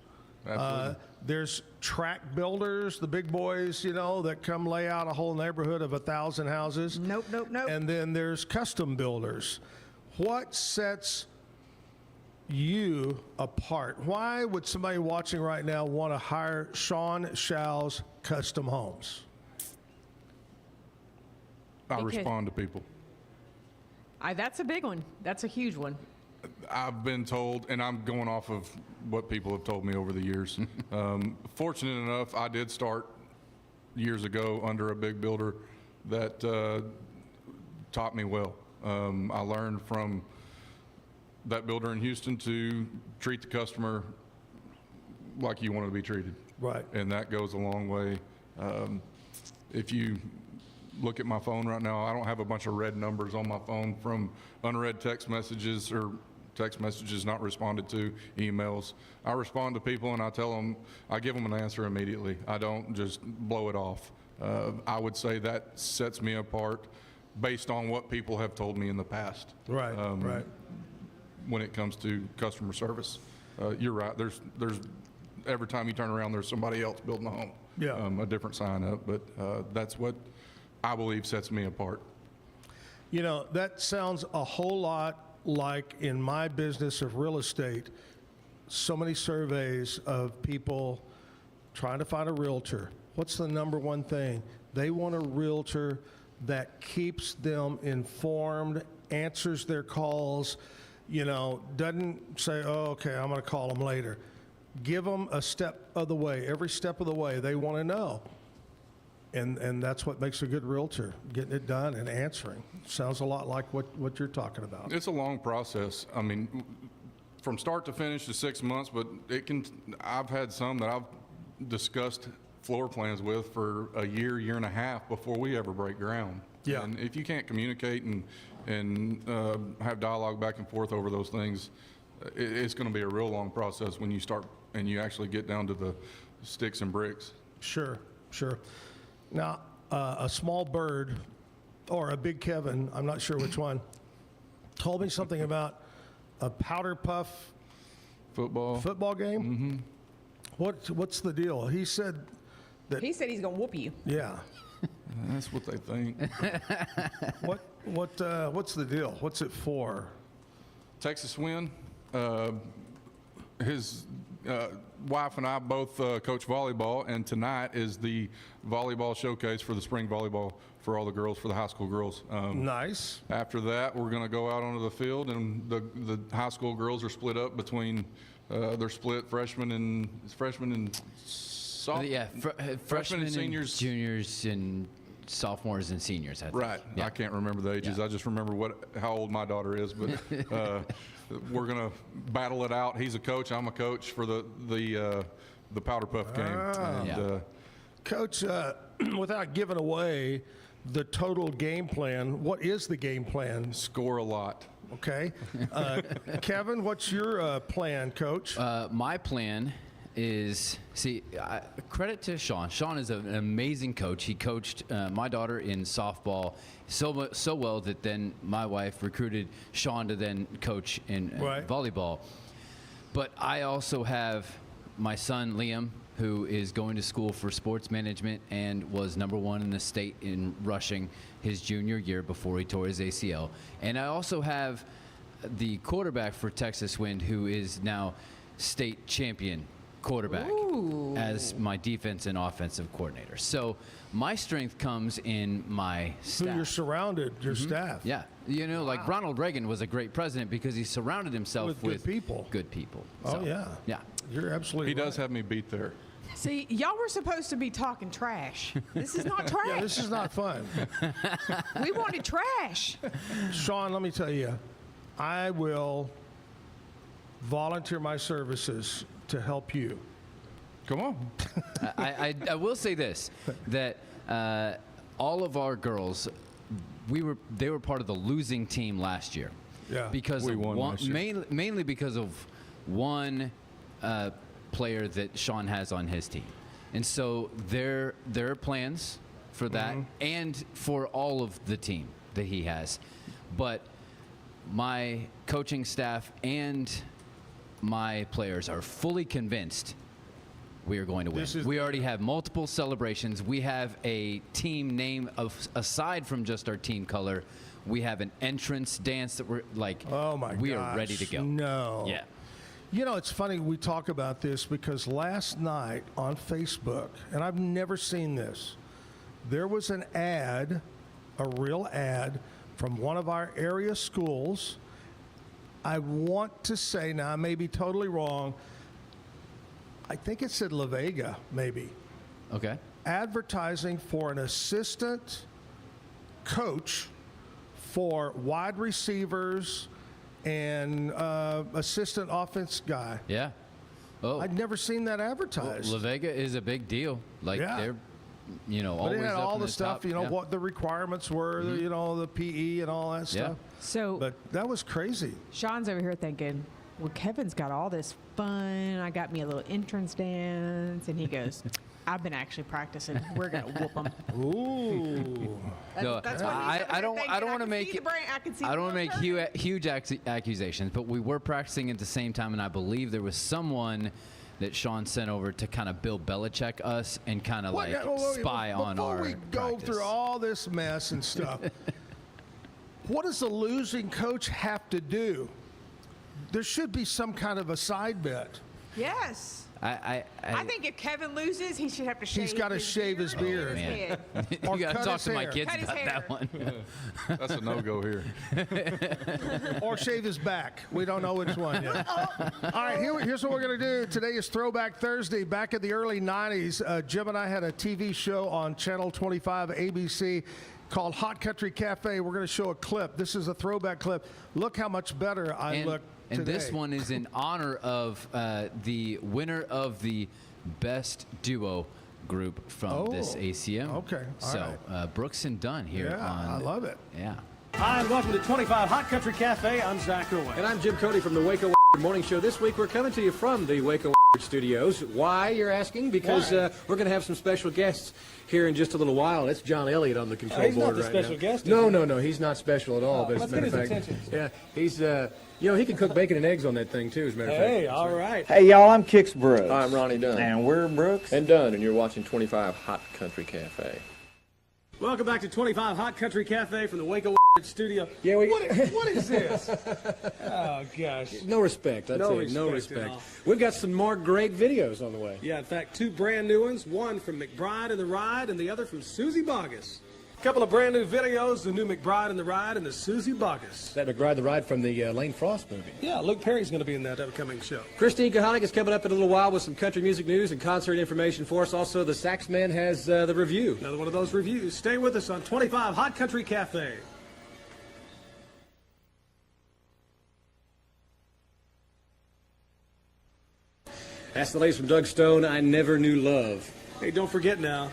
Absolutely. There's track builders, the big boys, that come lay out a whole neighborhood of 1,000 houses. Nope. And then there's custom builders. What sets you apart? Why would somebody watching right now want to hire Shaun Show's Custom Homes? I respond to people. That's a big one. That's a huge one. I've been told, and I'm going off of what people have told me over the years. Fortunate enough, I did start years ago under a big builder that taught me well. I learned from that builder in Houston to treat the customer like you want to be treated. Right. And that goes a long way. If you look at my phone right now, I don't have a bunch of red numbers on my phone from unread text messages or text messages not responded to, emails. I respond to people and I give them an answer immediately. I don't just blow it off. I would say that sets me apart based on what people have told me in the past. Right, right. When it comes to customer service, you're right. There's every time you turn around, there's somebody else building a home. Yeah. A different sign up, but that's what I believe sets me apart. That sounds a whole lot like in my business of real estate, so many surveys of people trying to find a realtor. What's the number one thing? They want a realtor that keeps them informed, answers their calls, doesn't say, oh, okay, I'm going to call them later. Give them a step of the way. Every step of the way, they want to know. And that's what makes a good realtor, getting it done and answering. Sounds a lot like what you're talking about. It's a long process. I mean, from start to finish is 6 months, but I've had some that I've discussed floor plans with for a year and a half before we ever break ground. Yeah. And if you can't communicate and have dialogue back and forth over those things, it's going to be a real long process when you start and you actually get down to the sticks and bricks. Sure. Now, a small bird or a big Kevin, I'm not sure which one, told me something about a powder puff football game. Mm-hmm. What's the deal? He said he's going to whoop you. Yeah. That's what they think. What's the deal? What's it for? Texas Win. His wife and I both coach volleyball, and tonight is the volleyball showcase for the spring volleyball for all the girls, for the high school girls. Nice. After that, we're going to go out onto the field, and the high school girls are split up between they're split freshmen and sophomores. Yeah, freshmen and seniors, juniors, and sophomores and seniors. Right. Yeah. I can't remember the ages. Yeah. I just remember how old my daughter is, but we're going to battle it out. He's a coach. I'm a coach for the powder puff game. And, Coach, without giving away the total game plan, what is the game plan? Score a lot. Okay. Kevin, what's your plan, Coach? My plan is, credit to Shaun. Shaun is an amazing coach. He coached my daughter in softball so well that then my wife recruited Shaun to then coach in volleyball. But I also have my son, Liam, who is going to school for sports management and was #1 in the state in rushing his junior year before he tore his ACL. And I also have the quarterback for Texas Wind, who is now state champion quarterback as my defense and offensive coordinator. So my strength comes in my staff. Who you're surrounded, your staff. Yeah. You know, like Ronald Reagan was a great president because he surrounded himself with good people. Oh, So, yeah. Yeah. You're absolutely He does have me beat there. See, y'all were supposed to be talking trash. This is not trash. Yeah, this is not fun. We wanted trash. Shaun, let me tell you, I will volunteer my services to help you. Come on. I will say this, that all of our girls, they were part of the losing team last year. Yeah. Because We of won last year. mainly because of one player that Shaun has on his team. And so there are plans for that and for all of the team that he has. But my coaching staff and my players are fully convinced we are going to win. We already have multiple celebrations. We have a team name aside from just our team color. We have an entrance dance that we're like, oh my we gosh, are ready to go. No. Yeah. You know, it's funny we talk about this because last night on Facebook, and I've never seen this, there was an ad, a real ad, from one of our area schools. I want to say, now I may be totally wrong, I think it said La Vega, maybe. Okay. Advertising for an assistant coach for wide receivers and assistant offense guy. Yeah. Oh. I'd never seen that advertised. La Vega is a big deal. Like they're, you know, But always it had up all in the stuff, top. you know, Yeah. what the requirements were, you know, the PE and all that stuff. So, but that was crazy. Shaun's over here thinking, well, Kevin's got all this fun. I got me a little entrance dance. And he goes, I've been actually practicing. We're going to whoop them. Ooh. That's what I don't want to make I don't want to make huge accusations, but we were practicing at the same time, and I believe there was someone that Shaun sent over to kind of Bill Belichick us and kind of like spy on our Before we go practice. through all this mess and stuff, what does the losing coach have to do? There should be some kind of a side bet. Yes. I think if Kevin loses, he should have to shave. He's got to shave his beard. man. Or You got to cut talk his to my hair. kids Cut his about hair. that one. That's a no-go here. Or shave his back. We don't know which one yet. All right, here's what we're going to do. Today is Throwback Thursday. Back in the early 90s, Jim and I had a TV show on Channel 25 ABC called Hot Country Cafe. We're going to show a clip. This is a throwback clip. Look how much better I look today. And this one is in honor of the winner of the Best Duo group from this ACM. Okay. All so right. Brooks and Dunn here Yeah, on. I love it. Yeah. Hi, and welcome to 25 Hot Country Cafe. I'm Zack Owen. And I'm Jim Cody from the Waco Morning Show. This week we're coming to you from the Waco Studios. Why, you're asking? Because we're going to have some special guests here in just a little while. It's John Elliott on the control He's board not the right special now. guest, is No, he's not special at all. But as let's a matter get of his fact, attention. yeah, he's he can cook bacon and eggs on that thing too. As a matter of fact. Hey, all right. Hey, y'all, I'm Kix Brooks. Hi, I'm Ronnie Dunn. And we're Brooks. And Dunn, and you're watching 25 Hot Country Cafe. Welcome back to 25 Hot Country Cafe from the Waco Studio. Yeah, What is this? Oh, gosh. No respect. I'd say no at respect. all. We've got some more great videos on the way. Yeah, in fact, two brand new ones. One from McBride and the Ride, and the other from Susie Bogus. A couple of brand new videos, the new McBride and the Ride and the Susie Bogus. That McBride the Ride from the Lane Frost movie. Yeah, Luke Perry's going to be in that upcoming show. Christine Kahanic is coming up in a little while with some country music news and concert information for us. Also, the Saxman has the review. Another one of those reviews. Stay with us on 25 Hot Country Cafe. That's the latest from Doug Stone, I Never Knew Love. Hey, don't forget now,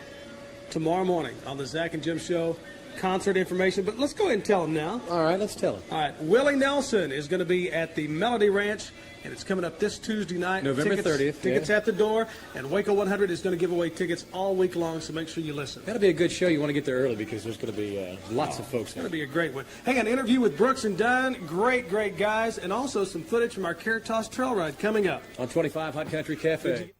tomorrow morning on the Zach and Jim Show, concert information. But let's go ahead and tell them now. All right, let's tell them. All right, Willie Nelson is going to be at the Melody Ranch, and it's coming up this Tuesday night. November 30th. Tickets at the door, and Waco 100 is going to give away tickets all week long, so make sure you listen. That'll be a good show. You want to get there early because there's going to be lots of folks there. It's going to be a great one. Hey, an interview with Brooks and Dunn. Great guys, and also some footage from our Carrot Toss Trail Ride coming up. On 25 Hot Country Cafe.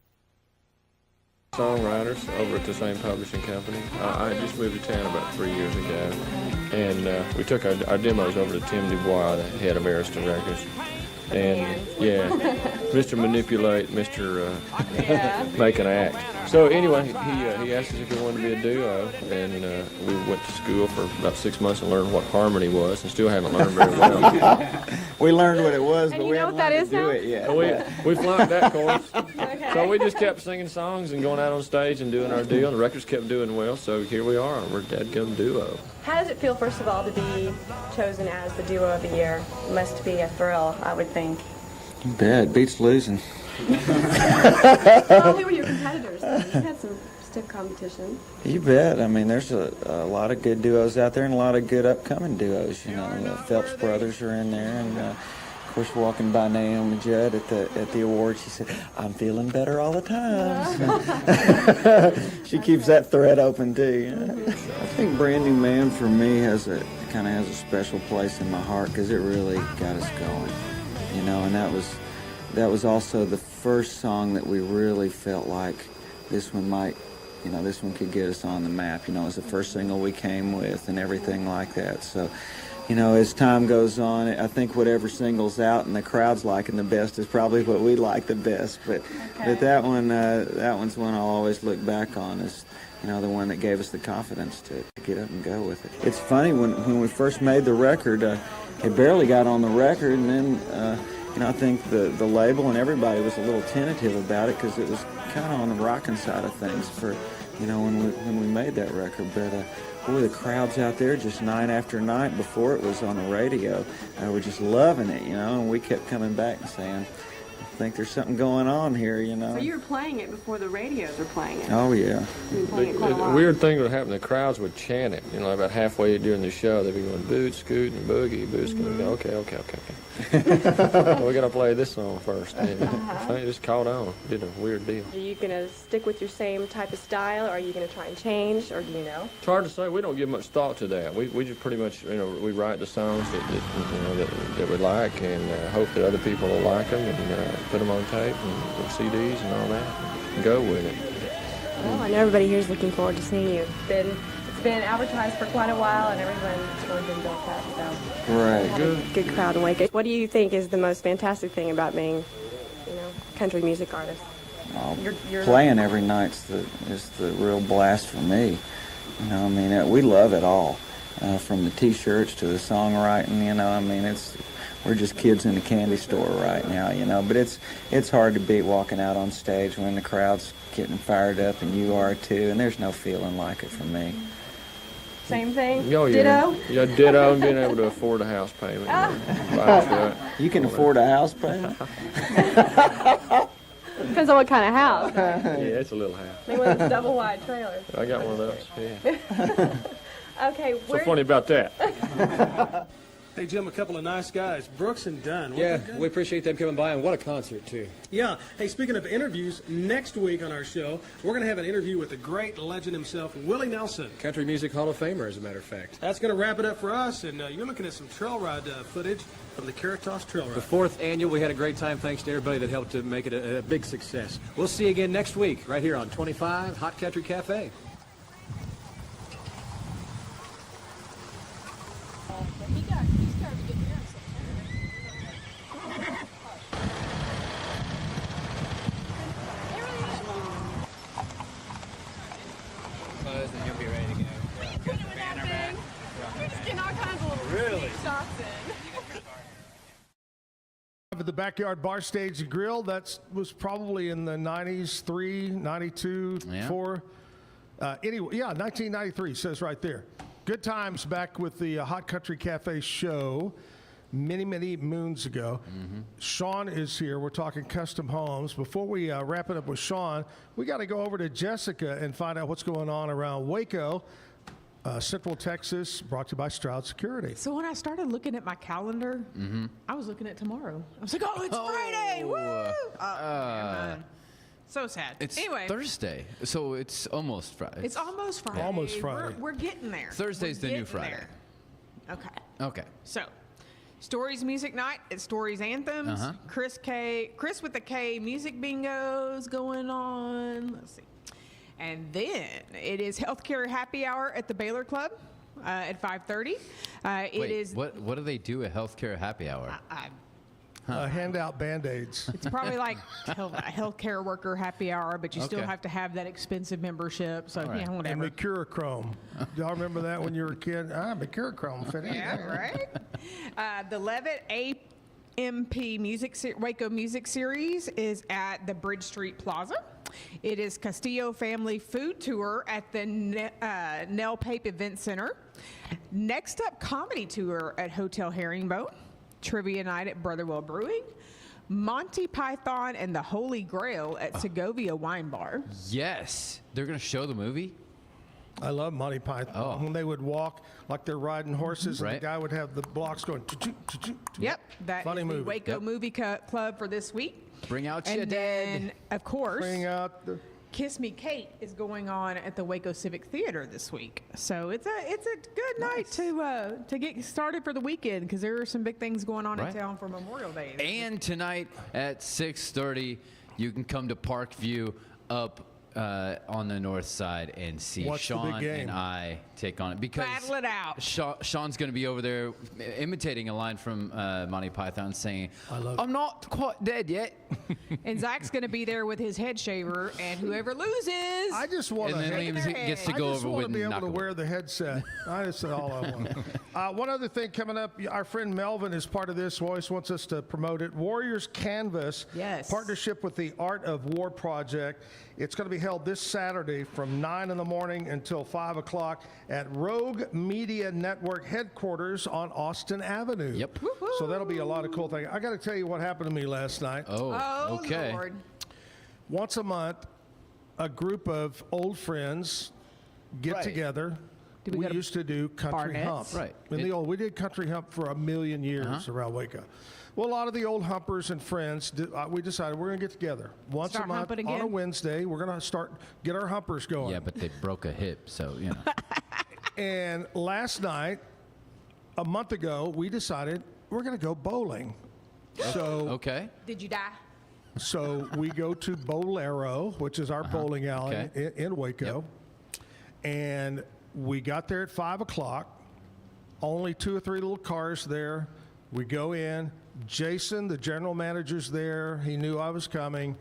Songwriters over at the same publishing company. I just moved to town about 3 years ago, and we took our demos over to Tim Dubois, the head of Ariston Records. And yeah, Mr. Manipulate, Mr. Make an Act. So anyway, he asked us if we wanted to be a duo, and we went to school for about 6 months and learned what harmony was, and still haven't learned very well. We learned what it was, And but you we know haven't what that learned is to do now? it yet. We flunked that course. Okay. So we just kept singing songs and going out on stage and doing our deal, and the records kept doing well, so here we are. We're a dadgum duo. How does it feel, first of all, to be chosen as the duo of the year? It must be a thrill, I would think. Bad beats losing. Well, who were your competitors then? You had some stiff competition. You bet. I mean, there's a lot of good duos out there and a lot of good upcoming duos. You know, the Phelps brothers are in there, and of course, walking by Naomi Judd at the awards, she said, "I'm feeling better all the time." She keeps that thread open too. You know? I think Brand New Man for me kind of has a special place in my heart because it really got us going. You know, and that was also the first song that we really felt like this one could get us on the map. You know, it was the first single we came with and everything like that. So, you know, as time goes on, I think whatever single's out and the crowd's liking the best is probably what we like the best. But that one's one I'll always look back on as, you know, the one that gave us the confidence to get up and go with it. It's funny, when we first made the record, it barely got on the record, and then, you know, I think the label and everybody was a little tentative about it because it was kind of on the rockin' side of things for, you know, when we made that record. But, boy, the crowds out there just night after night before it was on the radio were just loving it, you know, and we kept coming back and saying, I think there's something going on here, you know. So you were playing it before the radios were playing it. Oh, yeah. You were playing it quite a The lot. weird thing would happen, the crowds would chant it, you know, about halfway during the show. They'd be going, boot, scoot, and boogie, boot, scoot. Mm-hmm. Okay. We got to play this song first. And it just caught on. Did a weird deal. Are you going to stick with your same type of style, or are you going to try and change, or do you know? It's hard to say. We don't give much thought to that. We just pretty much, you know, we write the songs that we like and hope that other people will like them and put them on tape and CDs and all that and go with it. Well, I know everybody here is looking forward to seeing you. It's been advertised for quite a while, and everyone's really been built up, so Right. good crowd in Waco. What do you think is the most fantastic thing about being, you know, country music artist? You're Playing every night's is the real blast for me. You know, I mean, we love it all, from the T-shirts to the songwriting. You know, I mean, we're just kids in a candy store right now. You know, but it's hard to beat walking out on stage when the crowd's getting fired up and you are too. And there's no feeling like it for me. Same thing? Oh, yeah. Ditto? Yeah, ditto, and being able to afford a house payment. Buy a truck. You can afford a house payment? Depends on what kind of house. Yeah, it's a little house. Maybe one of those double wide trailers. I got one of those, yeah. Okay, What's so funny about that? Hey, Jim, a couple of nice guys, Brooks and Dunn. Yeah, we appreciate them coming by, and what a concert, too. Yeah. Hey, speaking of interviews, next week on our show, we're going to have an interview with the great legend himself, Willie Nelson. Country Music Hall of Famer, as a matter of fact. That's going to wrap it up for us, and you're looking at some trail ride footage from the Caritas Trail Ride. The 4th annual, we had a great time. Thanks to everybody that helped to make it a big success. We'll see you again next week, right here on 25 Hot Country Cafe. And you'll be ready to go. We're just getting all kinds of little Really? shots in. At the Backyard Bar Stage and Grill, that was probably in the 90s, 92, 4. Anyway, yeah, 1993 says right there. Good times back with the Hot Country Cafe show many moons ago. Shaun is here. We're talking custom homes. Before we wrap it up with Shaun, we got to go over to Jessica and find out what's going on around Waco, Central Texas, brought to you by Stroud Security. So when I started looking at my calendar, I was looking at tomorrow. I was like, oh, it's Friday. Woo! Oh, man. So sad. It's anyway, Thursday, so it's almost Friday. It's almost Friday. Almost Friday. We're getting there. Thursday's the new Friday. There. Okay. Okay. So, Stories Music Night at Stories Anthems. Chris with the K music bingos going on. Let's see. And then it is healthcare happy hour at the Baylor Club at 5:30. Wait, what do they do at healthcare happy hour? Hand out Band-Aids. It's probably like a healthcare worker happy hour, but you still Okay. have to have that expensive membership. So, right. yeah, And whatever. Mercurochrome. Y'all remember that when you were a kid? Mercurochrome fit in. Yeah, right? The Levitt AMP Waco Music Series is at the Bridge Street Plaza. It is Castillo Family Food Tour at the Nell Pape Event Center. Next up, Comedy Tour at Hotel Herringbone. Trivia Night at Brotherwell Brewing. Monty Python and the Holy Grail at Segovia Wine Bar. Yes. They're going to show the movie? I love Monty Python. When they would walk like they're riding horses, and the guy would have the blocks going. Yep, that Funny is the movie. Waco Movie Club for this week. Bring out and your then, dad. of course, Bring out the Kiss Me Kate is going on at the Waco Civic Theater this week. So it's a good night to get started for the weekend because there are some big things going on Right. in town for Memorial Day. And tonight at 6:30, you can come to Parkview up on the north side and see Watch the big Shaun game. and I take on it because Battle it out. Shaun's going to be over there imitating a line from Monty Python saying, "I'm not quite dead yet." And Zach's going to be there with his head shaver, and whoever loses, I just want And then Liam gets to go over with to be able to Knuckle. wear the headset. I just said all I want. One other thing coming up, our friend Melvin is part of this. Always wants us to promote it. Warriors Canvas, partnership with the Art of War Project. It's going to be held this Saturday from 9 in the morning until 5 o'clock at Rogue Media Network headquarters on Austin Avenue. Yep. So that'll be a lot of cool things. I got to tell you what happened to me last night. oh okay. Lord. Once a month, a group of old friends get Right. together. Do we We go to used to do country Barnett's? hump. Right. We did country hump for 1,000,000 years around Waco. Well, a lot of the old humpers and friends, we decided we're going to get together once Start a month humping on a again? Wednesday. We're going to get our humpers going. Yeah, but they broke a hip, so you know. And last night, a month ago, we decided we're going to go bowling. So Okay. Did you die? So we go to Bolero, which is our bowling alley Okay. in Waco. And we got there at 5 o'clock. Only 2 or 3 little cars there. We go in. Jason, the general manager's there. He knew I was coming.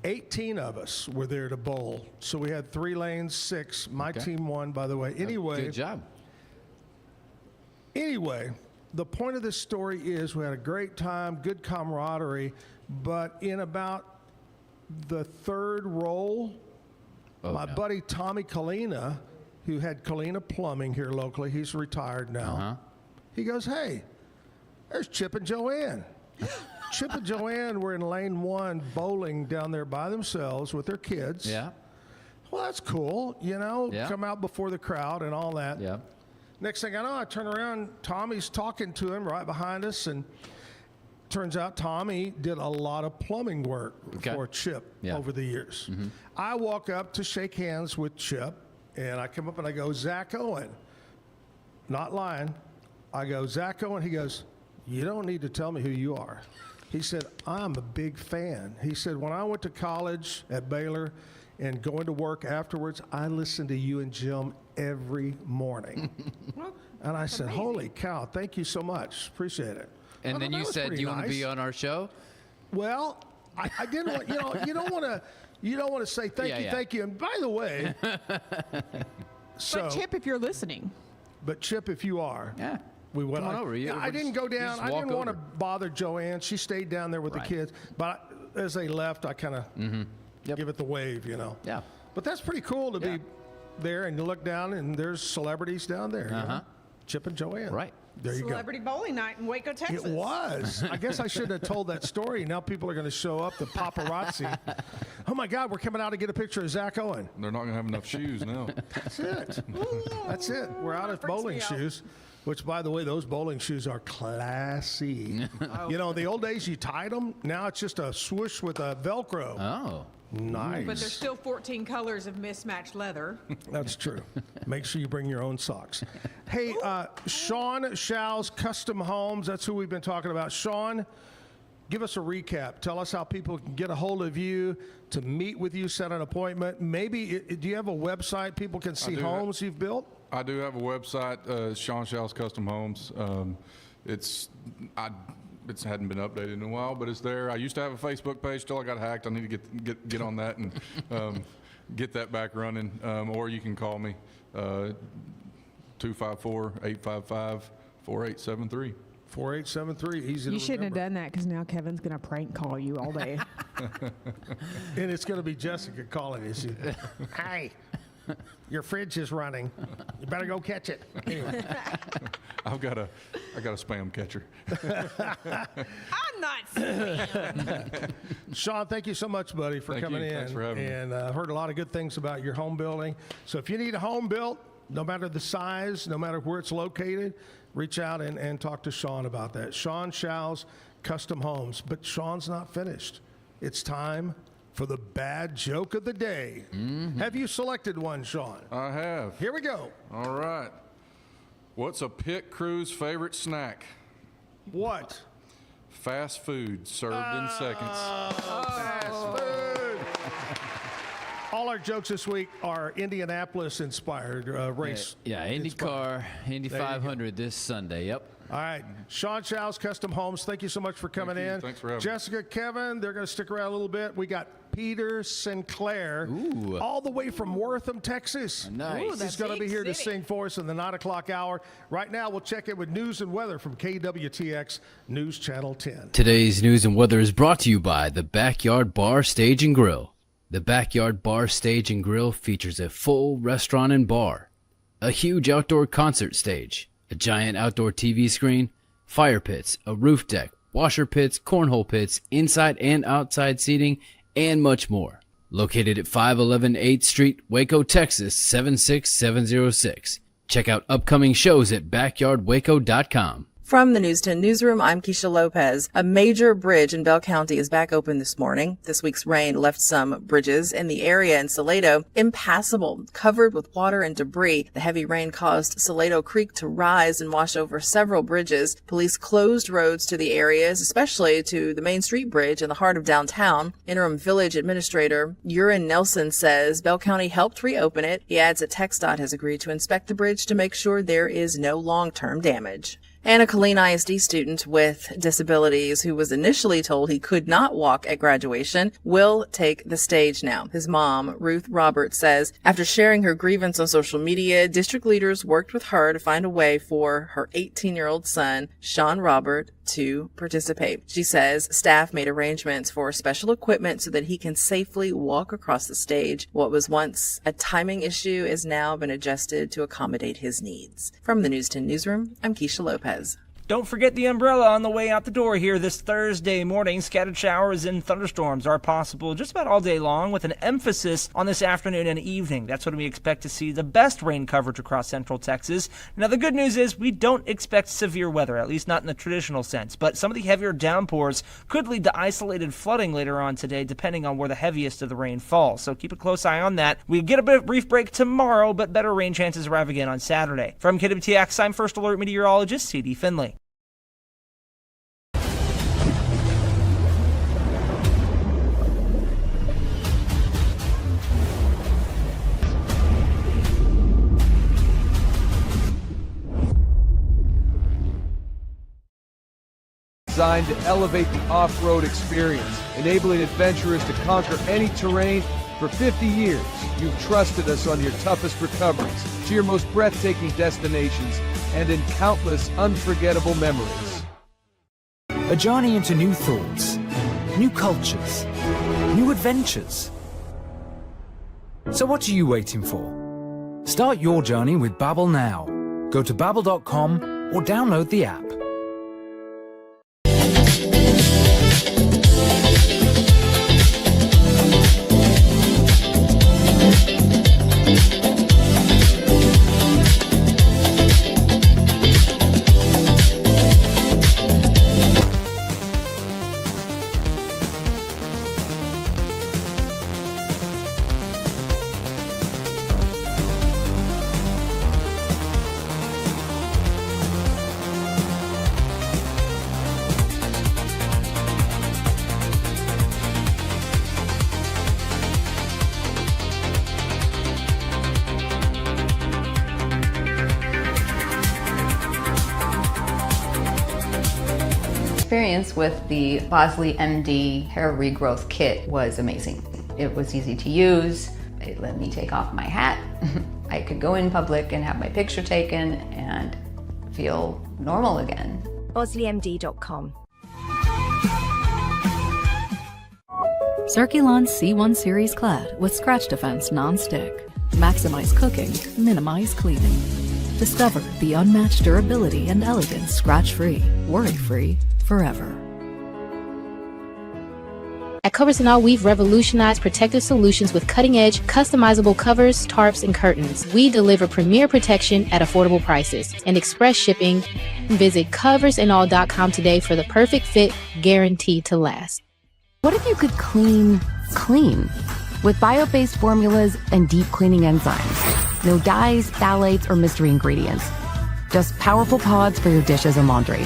18 of us were there to bowl. So we had 3 lanes, 6. My team won, by the way. Anyway. Good job. Anyway, the point of this story is we had a great time, good camaraderie, but in about the 3rd roll, my buddy Tommy Kalina, who had Kalina Plumbing here locally, he's retired now. He goes, "Hey, there's Chip and Joanne." Chip and Joanne were in lane 1 bowling down there by themselves with their kids. Yeah. Well, that's cool, you know, Yeah. come out before the crowd and all that. Yeah. Next thing I know, I turn around, Tommy's talking to him right behind us, and turns out Tommy did a lot of plumbing work for Chip over the years. I walk up to shake hands with Chip, and I come up and I go, "Zack Owen." Not lying. I go, "Zack Owen." He goes, "You don't need to tell me who you are." He said, "I'm a big fan." He said, "When I went to college at Baylor and going to work afterwards, I listened to you and Jim every morning." And I said, "Holy cow, thank you so much. Appreciate it." And then you said, "Do you want to be on our show?" Well, I didn't want, you don't want to say thank you. And by the way, But Chip, if you're listening. But Chip, if you are. Yeah. We went Come on over. I didn't go down. just I walk didn't want to over. bother Joanne. She stayed down there with the kids. But as they left, I kind of give it the wave, you know. Yeah. But that's pretty cool to be there and you look down and there's celebrities down there. You know? Chip and Joanne. Right. There you go. Celebrity bowling night in Waco, Texas. It was. I guess I shouldn't have told that story. Now people are going to show up, the paparazzi. Oh my God, we're coming out to get a picture of Zack Owen. They're not going to have enough shoes now. That's it. That's it. We're out of bowling shoes. Which, by the way, those bowling shoes are classy. You know, in the old days, you tied them. Now it's just a swoosh with a Velcro. Oh. Nice. But there's still 14 colors of mismatched leather. That's true. Make sure you bring your own socks. Hey, Shaun Shao's Custom Homes, that's who we've been talking about. Shaun, give us a recap. Tell us how people can get a hold of you, to meet with you, set an appointment. Maybe, do you have a website people can see homes you've built? I do have a website, Shaun Shaw's Custom Homes. It hadn't been updated in a while, but it's there. I used to have a Facebook page till I got hacked. I need to get on that and get that back running. Or you can call me 254-855-4873. 4873. Easy to You shouldn't have remember. done that because now Kevin's going to prank call you all day. And it's going to be Jessica calling you. Hey, your fridge is running. You better go catch it. Anyway. I got a spam catcher. I'm not spam. Shaun, thank you so much, buddy, for coming in. Thanks for having me. And heard a lot of good things about your home building. So if you need a home built, no matter the size, no matter where it's located, reach out and talk to Shaun about that. Shaun Shaw's Custom Homes. But Shaun's not finished. It's time for the bad joke of the day. Mm-hmm. Have you selected one, Shaun? I have. Here we go. All right. What's a pit crew's favorite snack? What? Fast food served in seconds. Fast food. All our jokes this week are Indianapolis-inspired race. Yeah, IndyCar, Indy 500 this Sunday. Yep. All right. Shaun Shaw's Custom Homes, thank you so much for coming in. Thanks for having me. Jessica, Kevin, they're going to stick around a little bit. We got Peter Sinclair, all the way from Wortham, Texas. Nice. He's going to be here to sing for us in the 9 o'clock hour. Right now, we'll check in with news and weather from KWTX News Channel 10. Today's news and weather is brought to you by the Backyard Bar, Stage and Grill. The Backyard Bar, Stage and Grill features a full restaurant and bar, a huge outdoor concert stage, a giant outdoor TV screen, fire pits, a roof deck, washer pits, cornhole pits, inside and outside seating, and much more. Located at 511 8th Street, Waco, Texas, 76706. Check out upcoming shows at backyardwaco.com. From the News 10 Newsroom, I'm Keisha Lopez. A major bridge in Bell County is back open this morning. This week's rain left some bridges in the area in Salado impassable, covered with water and debris. The heavy rain caused Salado Creek to rise and wash over several bridges. Police closed roads to the areas, especially to the Main Street Bridge in the heart of downtown. Interim Village Administrator Urin Nelson says Bell County helped reopen it. He adds that TxDOT has agreed to inspect the bridge to make sure there is no long-term damage. And a Killeen ISD student with disabilities who was initially told he could not walk at graduation will take the stage now. His mom, Ruth Roberts, says after sharing her grievance on social media, district leaders worked with her to find a way for her 18-year-old son, Shaun Robert, to participate. She says staff made arrangements for special equipment so that he can safely walk across the stage. What was once a timing issue has now been adjusted to accommodate his needs. From the News 10 Newsroom, I'm Keisha Lopez. Don't forget the umbrella on the way out the door here this Thursday morning. Scattered showers and thunderstorms are possible just about all day long, with an emphasis on this afternoon and evening. That's when we expect to see the best rain coverage across central Texas. Now, the good news is we don't expect severe weather, at least not in the traditional sense, but some of the heavier downpours could lead to isolated flooding later on today, depending on where the heaviest of the rain falls. So keep a close eye on that. We get a brief break tomorrow, but better rain chances arrive again on Saturday. From KWTX, I'm First Alert Meteorologist C.D. Finley. Designed to elevate the off-road experience, enabling adventurers to conquer any terrain. For 50 years, you've trusted us on your toughest recoveries, to your most breathtaking destinations, and in countless unforgettable memories. A journey into new thoughts, new cultures, new adventures. So what are you waiting for? Start your journey with Babbel now. Go to babbel.com or download the app. experience with the Bosley MD hair regrowth kit was amazing. It was easy to use. It let me take off my hat. I could go in public and have my picture taken and feel normal again. BosleyMD.com. Circulon C1 Series Clad with Scratch Defense Non-Stick. Maximize cooking, minimize cleaning. Discover the unmatched durability and elegance scratch-free, worry-free, forever. At Covers and All, we've revolutionized protective solutions with cutting-edge, customizable covers, tarps, and curtains. We deliver premier protection at affordable prices and express shipping. Visit coversandall.com today for the perfect fit, guaranteed to last. What if you could clean clean? With bio-based formulas and deep cleaning enzymes. No dyes, phthalates, or mystery ingredients. Just powerful pods for your dishes and laundry.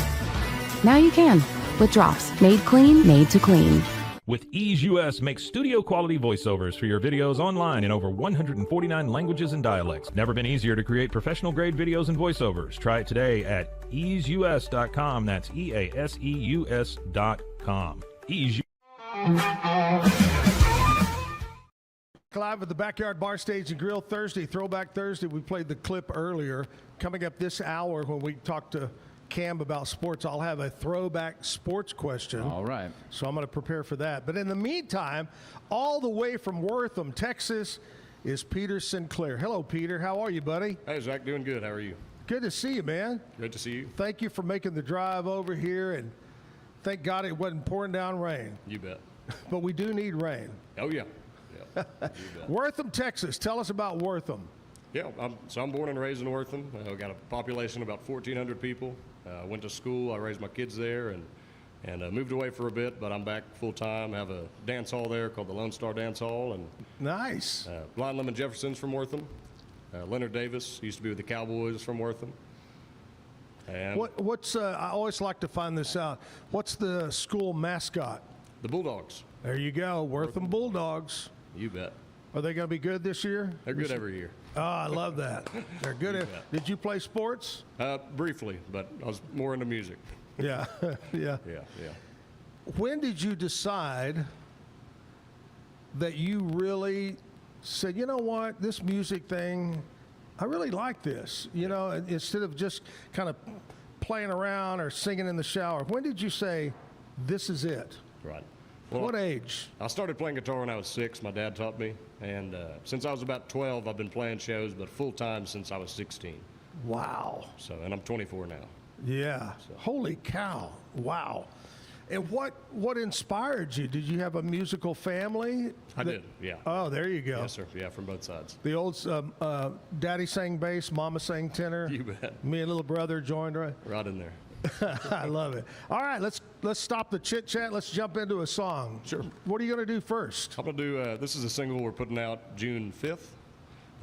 Now you can, with drops made clean, made to clean. With Ease US makes studio quality voiceovers for your videos online in over 149 languages and dialects. Never been easier to create professional grade videos and voiceovers. Try it today at easeus.com. That's EASEUS.com. Ease. Live at the Backyard Bar Stage and Grill Thursday, Throwback Thursday. We played the clip earlier. Coming up this hour when we talk to Cam about sports, I'll have a throwback sports question. All right. So I'm going to prepare for that. But in the meantime, all the way from Wortham, Texas, is Peter Sinclair. Hello, Peter. How are you, buddy? Hey, Zach. Doing good. How are you? Good to see you, man. Good to see you. Thank you for making the drive over here, and thank God it wasn't pouring down rain. You bet. But we do need rain. Oh, yeah. Wortham, Texas. Tell us about Wortham. Yeah, I'm born and raised in Wortham. I've got a population of about 1,400 people. Went to school. I raised my kids there and moved away for a bit, but I'm back full time. I have a dance hall there called the Lone Star Dance Hall. And nice. Blind Lemon Jefferson's from Wortham. Leonard Davis used to be with the Cowboys from Wortham. And What's I always like to find this out. What's the school mascot? The Bulldogs. There you go, Wortham Bulldogs. You bet. Are they going to be good this year? They're good every year. Oh, I love that. They're good. Did you play sports? Briefly, but I was more into music. Yeah, yeah. Yeah. When did you decide that you really said, you know what, this music thing, I really like this, you know, instead of just kind of playing around or singing in the shower? When did you say, this is it? Right. Well, what age? I started playing guitar when I was 6. My dad taught me. And since I was about 12, I've been playing shows, but full-time since I was 16. Wow. So, and I'm 24 now. Yeah. So. Holy cow. Wow. And what inspired you? Did you have a musical family? I did, yeah. Oh, there you go. Yes, sir. Yeah, from both sides. The old daddy sang bass, mama sang tenor. You bet. Me and little brother joined right in there. I love it. All right, let's stop the chit chat. Let's jump into a song. Sure. What are you going to do first? I'm going to do. This is a single we're putting out June 5th,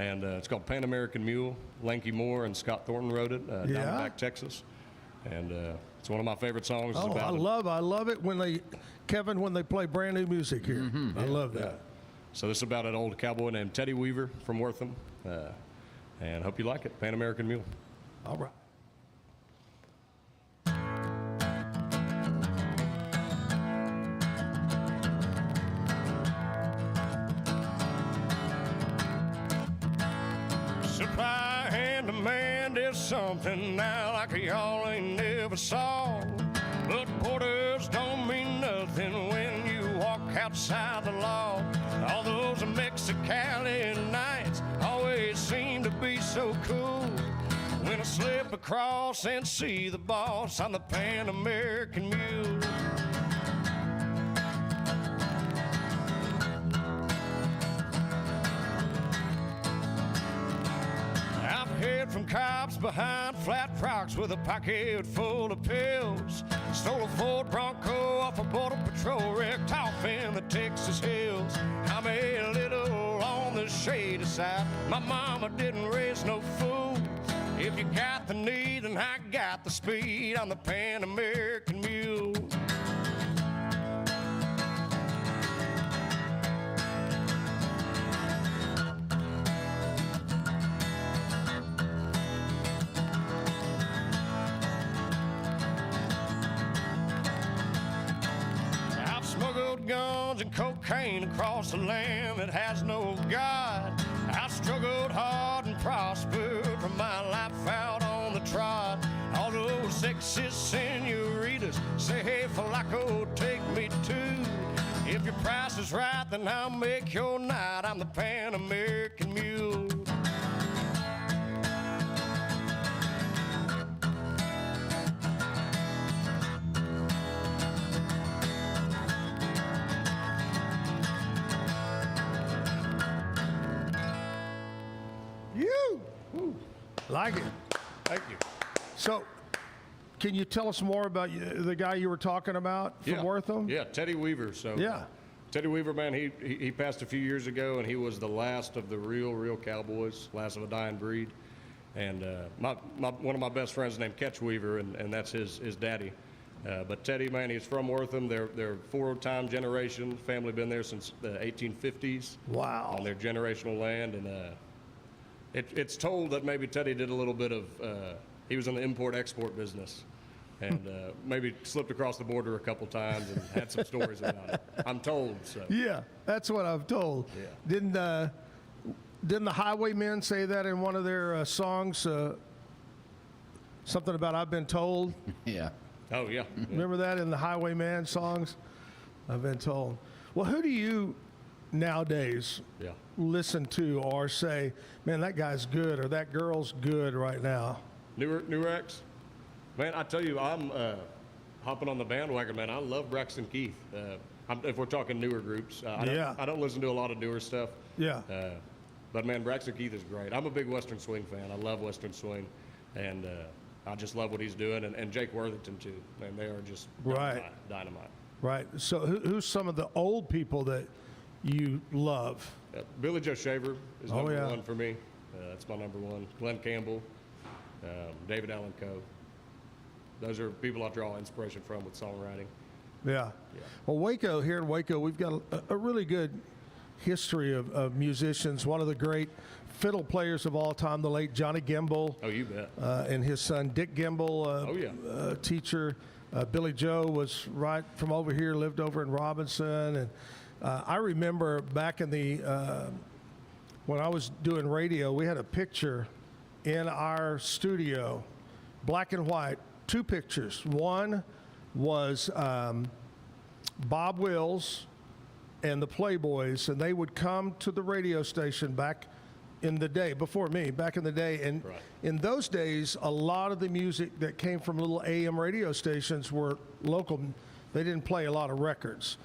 and it's called "Pan American Mule." Lanky Moore and Scott Thornton wrote it. Down in Back, Texas, and it's one of my favorite songs. Oh, I love it when they play brand new music here. Mm-hmm. I love that. Yeah. So this is about an old cowboy named Teddy Weaver from Wortham, and hope you like it. Pan American Mule. All right. Supply and demand is something now like y'all ain't never saw. But borders don't mean nothing when you walk outside the law. All those Mexicali nights always seem to be so cool. When I slip across and see the boss on the Pan American Mule. Hid from cops behind flat rocks with a pocket full of pills. Stole a Ford Bronco off a border patrol, wrecked off in the Texas hills. I'm a little on the shady side. My mama didn't raise no fool. If you got the need, then I got the speed on the Pan American Mule. load guns and cocaine across a land that has no God. I struggled hard and prospered from my life out on the trot. All those sexy senoritas say, hey, Flaco, take me too. If your price is right, then I'll make your night. I'm the Pan American Mule. Like it. Thank you. So, can you tell us more about the guy you were talking about from Wortham? Yeah, Teddy Weaver. So yeah, Teddy Weaver, man, he passed a few years ago, and he was the last of the real cowboys, last of a dying breed. And one of my best friends is named Ketch Weaver, and that's his daddy. But Teddy, man, he's from Wortham. They're four-time generation. Family been there since the 1850s. Wow. On their generational land, and it's told that maybe Teddy did a little bit of, he was in the import-export business, and maybe slipped across the border a couple times and had some stories about it. I'm told, so. Yeah, that's what I'm told. Yeah. Didn't the Highwaymen say that in one of their songs? Something about I've been told? Yeah. Oh, yeah. Remember that in the Highwayman songs? I've been told. Well, who do you nowadays listen to or say, man, that guy's good or that girl's good right now? Newer acts? Man, I tell you, I'm hopping on the bandwagon, man. I love Braxton Keith. If we're talking newer groups. I don't listen to a lot of newer stuff. Yeah. But, man, Braxton Keith is great. I'm a big Western Swing fan. I love Western Swing. And I just love what he's doing. And Jake Worthington, too. Man, they are just dynamite. Right. So who's some of the old people that you love? Billy Joe Shaver is number one for me. That's my number one. Glenn Campbell, David Allen Coe. Those are people I draw inspiration from with songwriting. Yeah. Well, Waco, here in Waco, we've got a really good history of musicians. One of the great fiddle players of all time, the late Johnny Gimble. Oh, you bet. And his son, Dick Gimble, teacher. Billy Joe was right from over here, lived over in Robinson. And I remember back in the, when I was doing radio, we had a picture in our studio, black and white, two pictures. One was Bob Wills and the Playboys, and they would come to the radio station back in the day, before me, back in the day. And in those days, a lot of the music that came from little AM radio stations were local. They didn't play a lot of records.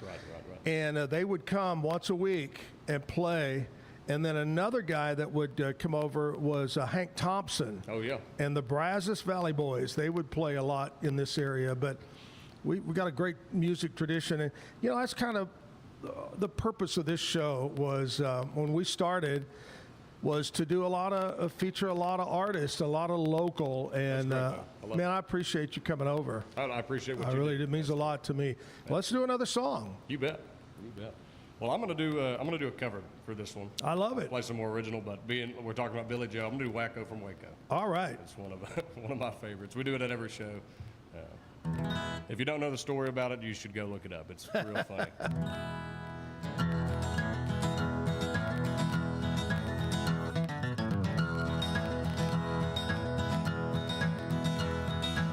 And they would come once a week and play. And then another guy that would come over was Hank Thompson. Oh, yeah. And the Brazos Valley Boys. They would play a lot in this area. But we got a great music tradition. And, you know, that's kind of the purpose of this show was when we started was to do feature a lot of artists, a lot of local. And, man, I appreciate you coming over. I appreciate what you do. It means a lot to me. Let's do another song. You bet. You bet. Well, I'm gonna do a cover for this one. I love it. Play some more original, but we're talking about Billy Joe, I'm gonna do Waco from Waco. All right. It's one of my favorites. We do it at every show. If you don't know the story about it, you should go look it up. It's real funny.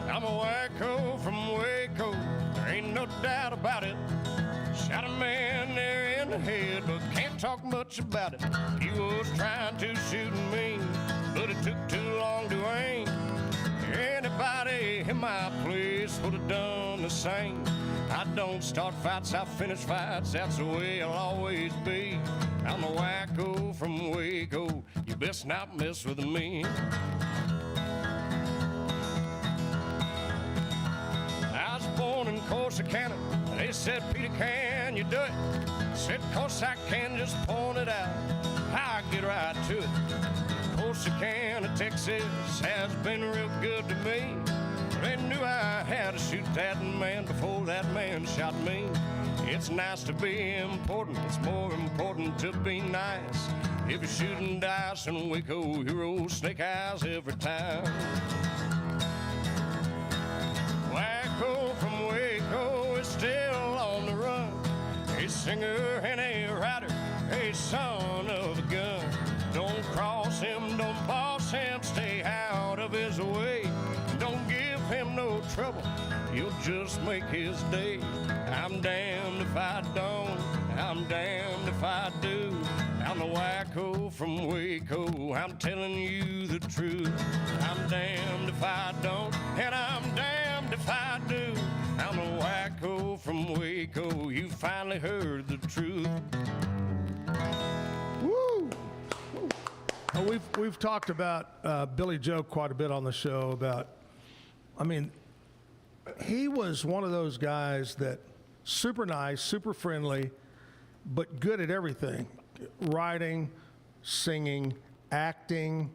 I'm a Waco from Waco. There ain't no doubt about it. Shot a man there in the head, but can't talk much about it. He was trying to shoot me, but it took too long to aim. Anybody in my place would have done the same. I don't start fights, I finish fights. That's the way I'll always be. I'm a Waco from Waco. You best not mess with me. I was born in Corsicana. They said, Peter, can you do it? I said, course I can, just point it out. I get right to it. Corsicana, Texas has been real good to me. They knew I had to shoot that man before that man shot me. It's nice to be important. It's more important to be nice. If you're shooting dice in Waco, hero snake eyes every time. Waco from Waco is still on the run. singer and a writer, a son of a gun. Don't cross him, don't boss him, stay out of his way. Don't give him no trouble, you'll just make his day. I'm damned if I don't, I'm damned if I do. I'm the Waco from Waco, I'm telling you the truth. I'm damned if I don't, and I'm damned if I do. I'm the Waco from Waco, you finally heard the truth. Woo! Well, we've talked about Billy Joe quite a bit on the show. He was one of those guys that super nice, super friendly, but good at everything. Writing, singing, acting,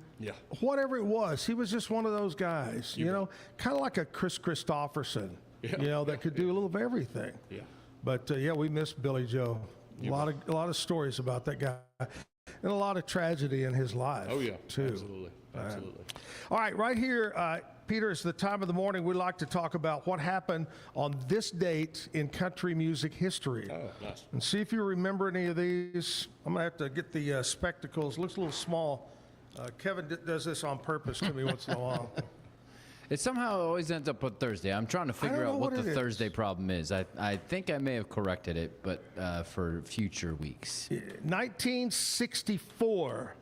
whatever it was. He was just one of those guys, kind of like a Chris Christopherson, that could do a little of everything. Yeah. But we miss Billy Joe. A lot of stories about that guy, and a lot of tragedy in his life. Oh yeah, too. Absolutely. All right, here, Peter, it's the time of the morning we'd like to talk about what happened on this date in country music history. Oh, nice. And see if you remember any of these. I'm going to have to get the spectacles. Looks a little small. Kevin does this on purpose to me once in a while. It somehow always ends up on Thursday. I'm trying to figure out what the Thursday problem is. I think I may have corrected it, but for future weeks. 1964,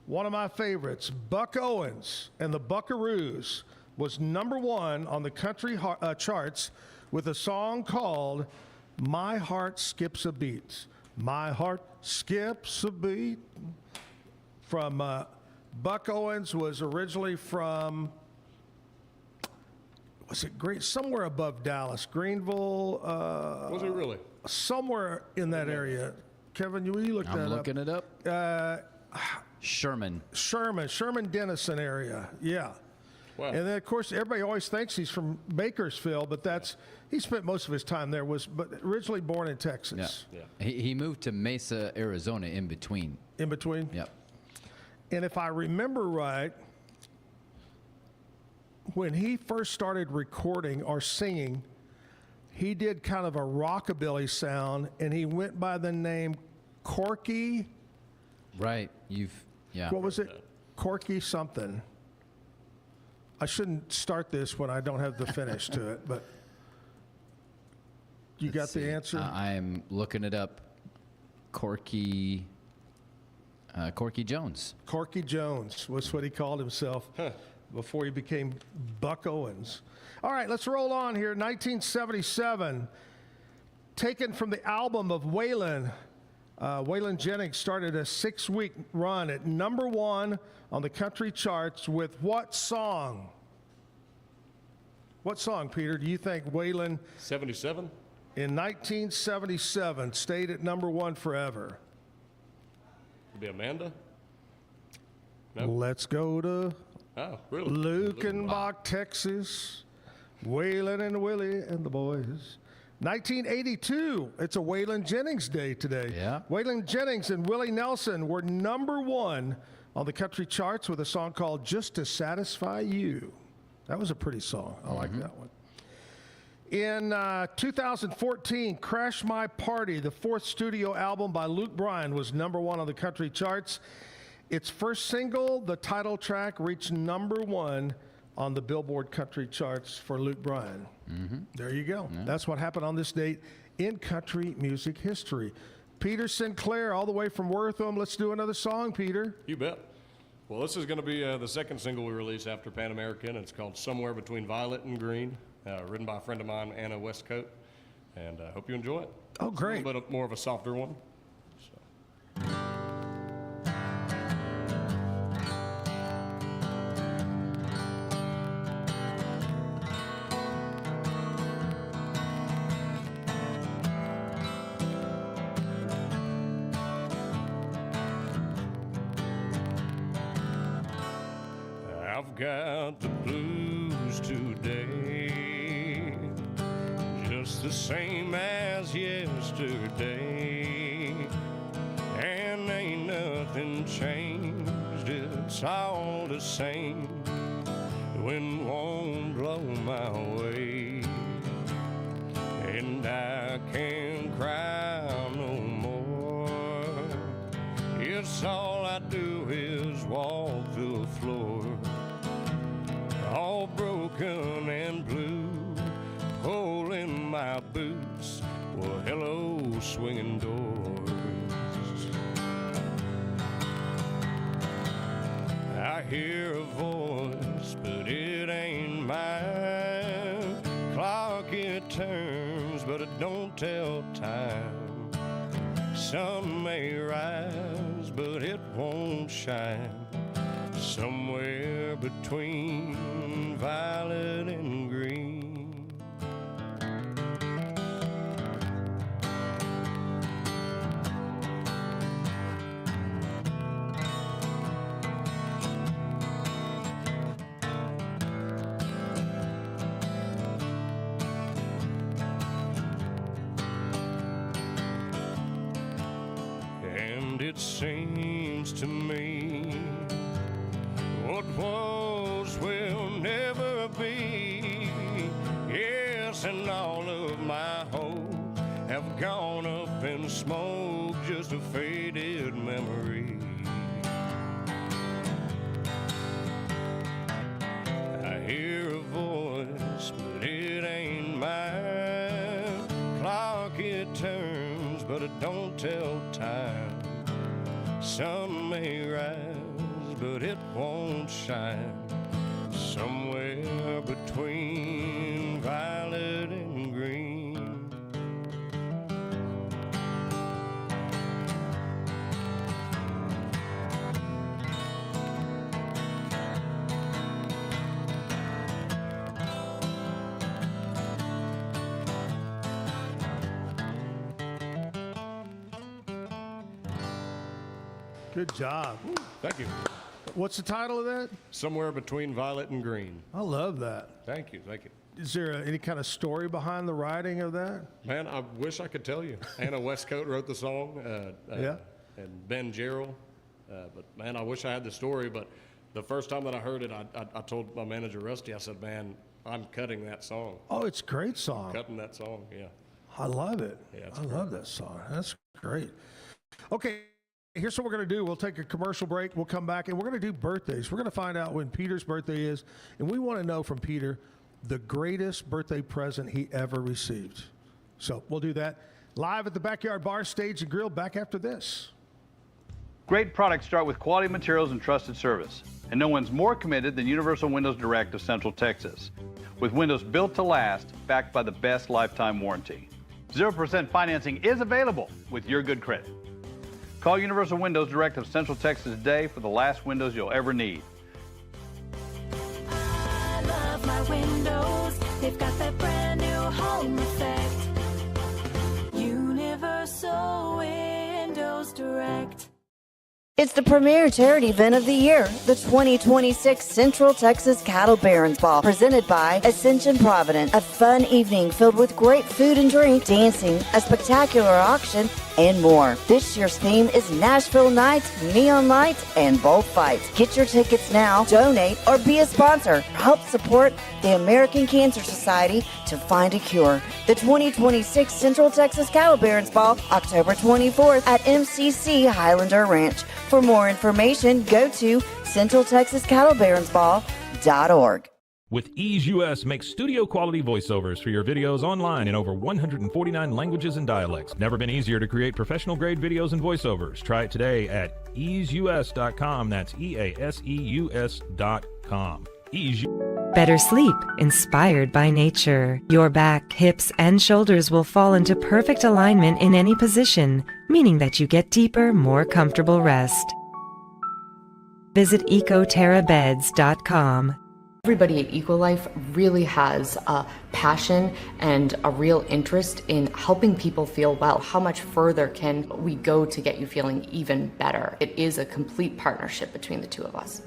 one of my favorites, Buck Owens and the Buckaroos, was #1 on the country charts with a song called My Heart Skips a Beat. My heart skips a beat. From Buck Owens was originally from, was it great? Somewhere above Dallas, Greenville. Was it really? Somewhere in that area. Kevin, you look that up. I'm looking it up. Sherman, Denison area. Yeah. Wow. And then, of course, everybody always thinks he's from Bakersfield, but he spent most of his time there, but originally born in Texas. Yeah. He moved to Mesa, Arizona in between. In between? Yep. And if I remember right, when he first started recording or singing, he did kind of a rockabilly sound, and he went by the name Corky. Right. What was it? Corky something. I shouldn't start this when I don't have the finish to it, but you got the answer? I'm looking it up. Corky Jones. Corky Jones was what he called himself before he became Buck Owens. All right, let's roll on here. 1977, taken from the album of Waylon. Waylon Jennings started a 6-week run at #1 on the country charts with what song? What song, Peter, do you think Waylon 77? In 1977 stayed at #1 forever? It'd be Amanda? Nope. Let's go to Lukenbach, Texas. Waylon and Willie and the boys. 1982, it's a Waylon Jennings day today. Yeah. Waylon Jennings and Willie Nelson were #1 on the country charts with a song called Just to Satisfy You. That was a pretty song. I like that one. In 2014, Crash My Party, the 4th studio album by Luke Bryan, was #1 on the country charts. Its first single, the title track, reached #1 on the Billboard country charts for Luke Bryan. There you go. Yeah. That's what happened on this date in country music history. Peter Sinclair, all the way from Wortham. Let's do another song, Peter. You bet. Well, this is going to be the second single we release after Pan American. It's called Somewhere Between Violet and Green, written by a friend of mine, Anna Westcote, and I hope you enjoy it. Oh, great. It's a little bit more of a softer one. I've got the blues today, just the same as yesterday, and ain't nothing changed, it's all the same. The wind won't blow my way, and I can't cry no those swinging doors. I hear a voice, but it ain't mine. Clock it turns, but it don't tell time. Sun may rise, but it won't shine. Somewhere between violet and green. And it seems to me what was will never be. Yes, and all of my hopes have gone up in smoke, just a faded memory. I hear a voice, but it ain't mine. Clock it turns, but it don't tell time. Sun may rise, but it won't shine. Somewhere between violet and green. Good job. Thank you. What's the title of that? Somewhere Between Violet and Green. I love that. Thank you. Thank you. Is there any kind of story behind the writing of that? Man, I wish I could tell you. Anna Westcote wrote the song. Yeah. And Ben Gerald. But, man, I wish I had the story. But the first time that I heard it, I told my manager, Rusty, I said, man, I'm cutting that song. Oh, it's a great song. Cutting that song, yeah. I love it. Yeah, I love that song. That's great. Okay. Here's what we're going to do. We'll take a commercial break. We'll come back, and we're going to do birthdays. We're going to find out when Peter's birthday is, and we want to know from Peter the greatest birthday present he ever received. So we'll do that live at the Backyard Bar, Stage and Grill, back after this. Great products start with quality materials and trusted service, and no one's more committed than Universal Windows Direct of Central Texas. With windows built to last, backed by the best lifetime warranty. 0% financing is available with your good credit. Call Universal Windows Direct of Central Texas today for the last windows you'll ever need. I love my windows. They've got that brand new home effect. Universal Windows Direct. It's the premier charity event of the year, the 2026 Central Texas Cattle Barons Ball, presented by Ascension Providence. A fun evening filled with great food and drink, dancing, a spectacular auction, and more. This year's theme is Nashville Nights, Neon Lights, and Bullfights. Get your tickets now, donate, or be a sponsor. Help support the American Cancer Society to find a cure. The 2026 Central Texas Cattle Barons Ball, October 24th at MCC Highlander Ranch. For more information, go to centraltexascattlebaronsball.org. With Ease US, make studio quality voiceovers for your videos online in over 149 languages and dialects. Never been easier to create professional grade videos and voiceovers. Try it today at easeus.com. That's EASEUS.com. Ease. Better sleep, inspired by nature. Your back, hips, and shoulders will fall into perfect alignment in any position, meaning that you get deeper, more comfortable rest. Visit ecoterrabeds.com. Everybody at EcoLife really has a passion and a real interest in helping people feel well. How much further can we go to get you feeling even better? It is a complete partnership between the two of us.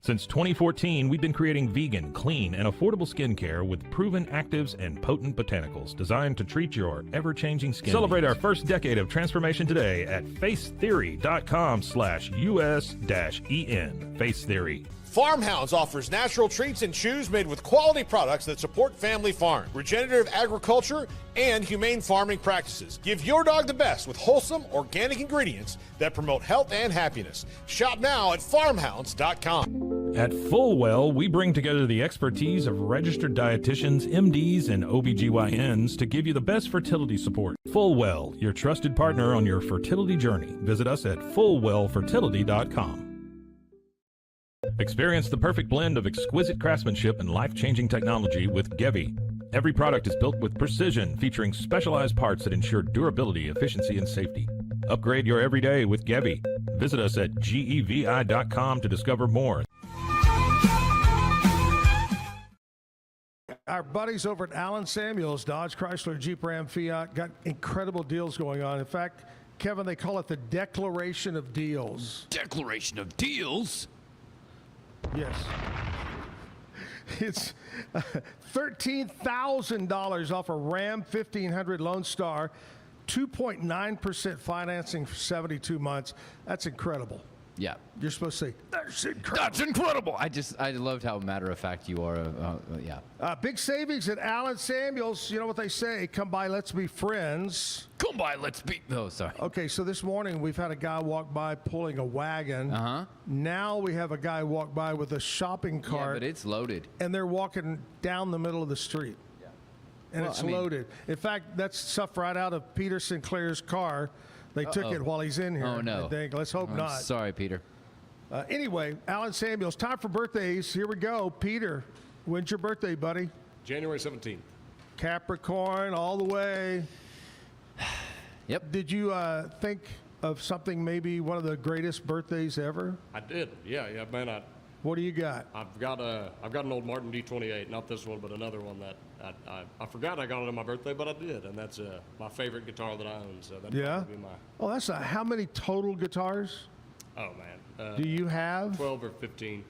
Since 2014, we've been creating vegan, clean, and affordable skincare with proven actives and potent botanicals designed to treat your ever-changing skin. Celebrate our first decade of transformation today at facetheory.com/US-EN. Face Theory. Farmhounds offers natural treats and chews made with quality products that support family farm, regenerative agriculture, and humane farming practices. Give your dog the best with wholesome, organic ingredients that promote health and happiness. Shop now at farmhounds.com. At Fullwell, we bring together the expertise of registered dietitians, MDs, and OBGYNs to give you the best fertility support. Fullwell, your trusted partner on your fertility journey. Visit us at fullwellfertility.com. Experience the perfect blend of exquisite craftsmanship and life-changing technology with Gevi. Every product is built with precision, featuring specialized parts that ensure durability, efficiency, and safety. Upgrade your everyday with Gevi. Visit us at gevi.com to discover more. Our buddies over at Allen Samuels, Dodge, Chrysler, Jeep, Ram, Fiat, got incredible deals going on. In fact, Kevin, they call it the Declaration of Deals. Declaration of Deals? Yes. It's $13,000 off a Ram 1500 Lone Star, 2.9% financing for 72 months. That's incredible. Yeah. You're supposed to say, that's incredible. That's incredible. I loved how matter of fact you are. Yeah. Big savings at Allen Samuels. You know what they say? Come by, let's be friends. Come by, let's be. Oh, sorry. Okay, so this morning we've had a guy walk by pulling a wagon. Uh-huh. Now we have a guy walk by with a shopping cart. Yeah, but it's loaded. And they're walking down the middle of the street. Yeah. And Well, it's I mean- loaded. In fact, that's stuff right out of Peter Sinclair's car. They took it while he's in here. Oh, no. I think. Let's hope I'm not. Sorry, Peter. Anyway, Allen Samuels, time for birthdays. Here we go. Peter, when's your birthday, buddy? January 17th. Capricorn, all the way. Yep. Did you think of something, maybe one of the greatest birthdays ever? I did. Yeah, man. What do you got? I've got an old Martin D28, not this one, but another one that I forgot I got it on my birthday, but I did, and that's my favorite guitar that I own. So that'd probably be my. Oh, that's how many total guitars Oh man. do you have? 12 or 15.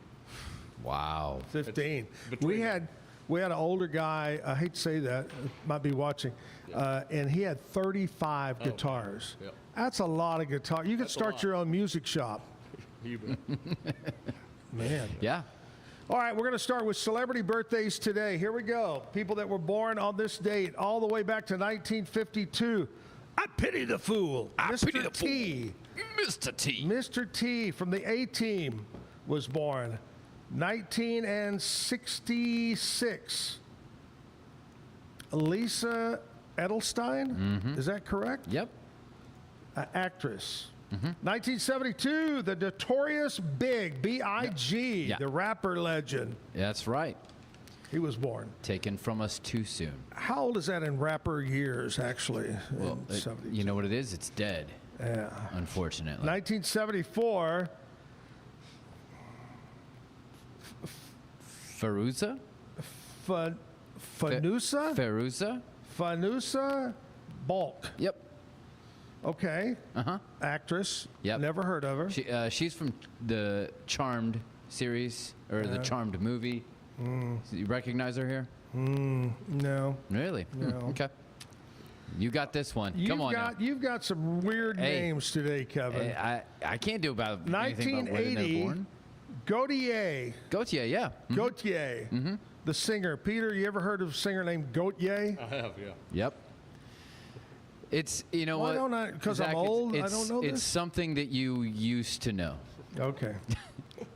Wow. 15. between We had an older guy. I hate to say that, might be watching, and he had 35 guitars. Yep. That's a lot of guitar. You could That's a start lot. your own music shop. You bet. Man. Yeah. All right, we're going to start with celebrity birthdays today. Here we go. People that were born on this date all the way back to 1952. I pity the fool. Mr. T. Mr. T. Mr. T from the A-Team was born 1966. Lisa Edelstein, is that correct? Yep. Actress. 1972, the notorious Big, B.I.G., Yeah. the rapper legend. That's right. He was born. Taken from us too soon. How old is that in rapper years, actually? Well, in 72? you know what it is? It's dead. Yeah. Unfortunately. 1974, Feruza? Fanusa? Feruza? Fanusa Balk. Yep. Okay. Uh-huh. Actress. Yep. Never heard of her. She's from the Charmed series, or the Charmed movie. You recognize her here? No. Really? No. Okay. You got this one. Come on now. You've got some weird names today, Kevin. Hey, I can't do about anything about where they're 1980, born. Gautier. Gautier, yeah. Gautier. The singer. Peter, you ever heard of a singer named Gautier? I have, yeah. Yep. It's, you know Why what? don't I- 'cause I'm Zach, old, I it's- don't know It's this? something that you used to know. Okay.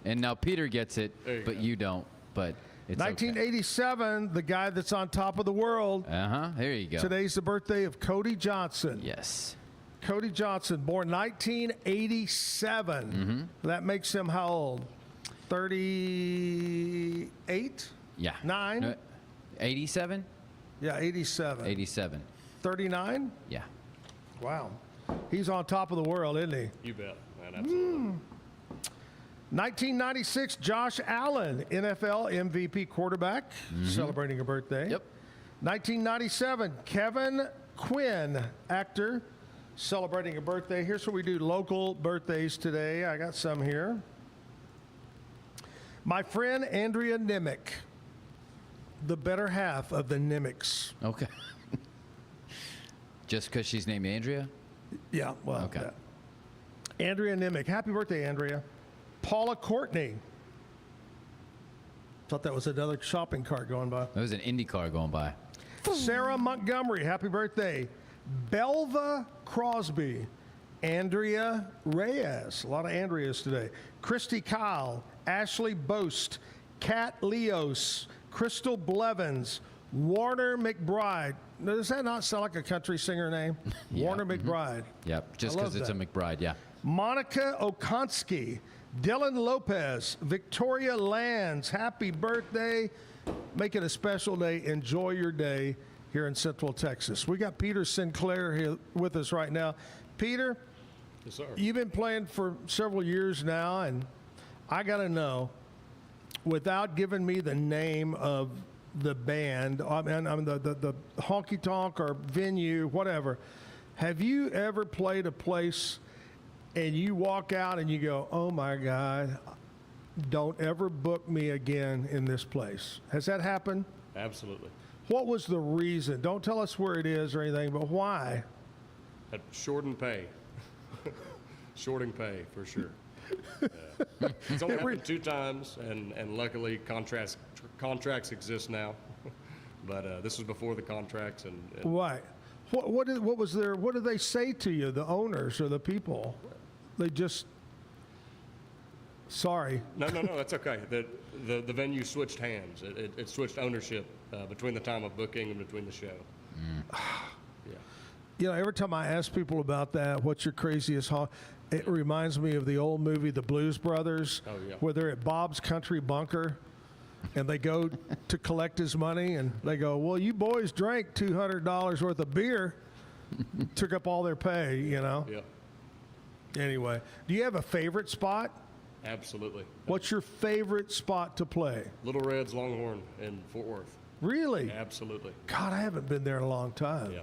And now Peter gets it, but you don't. But it's 1987, the guy that's on top of the world. Uh-huh. There you go. Today's the birthday of Cody Johnson. Yes. Cody Johnson, born 1987. That makes him how old? 38? Yeah. 9? 87? Yeah, 87. 87. 39? Yeah. Wow. He's on top of the world, isn't he? You bet, man. Absolutely. 1996, Josh Allen, NFL MVP quarterback, celebrating a birthday. Yep. 1997, Kevin Quinn, actor, celebrating a birthday. Here's what we do, local birthdays today. I got some here. My friend Andrea Nimick, the better half of the Nimmicks. Okay. Just because she's named Andrea? Yeah, well, Okay. yeah. Andrea Nimick. Happy birthday, Andrea. Paula Courtney. Thought that was another shopping cart going by. That was an Indy car going by. Sarah Montgomery. Happy birthday. Belva Crosby. Andrea Reyes. A lot of Andreas today. Christy Kyle. Ashley Boast, Kat Leos, Crystal Blevins, Warner McBride. Now, does that not sound like a country singer name? Yeah. Warner McBride. Yep, just I love because it's a that. McBride, yeah. Monica Okonski, Dylan Lopez, Victoria Lands, happy birthday. Make it a special day. Enjoy your day here in Central Texas. We got Peter Sinclair here with us right now. Peter, Yes, sir. you've been playing for several years now, and I got to know, without giving me the name of the band, I mean the honky tonk or venue, whatever, have you ever played a place and you walk out and you go, oh my God, don't ever book me again in this place? Has that happened? Absolutely. What was the reason? Don't tell us where it is or anything, but why? Shorten pay. Shorting pay, for sure. It's only happened 2 times, and luckily contracts exist now. But this was before the contracts. And Why? What did they say to you, the owners or the people? They just, sorry. No, that's okay. The venue switched hands. It switched ownership between the time of booking and between the show. Yeah. You know, every time I ask people about that, what's your craziest it reminds me of the old movie, The Blues Brothers, Oh, yeah. where they're at Bob's Country Bunker, and they go to collect his money, and they go, well, you boys drank $200 worth of beer, took up all their pay, you know? Yeah. Anyway, do you have a favorite spot? Absolutely. What's your favorite spot to play? Little Red's Longhorn in Fort Worth. Really? Absolutely. God, I haven't been there in a long time. Yeah.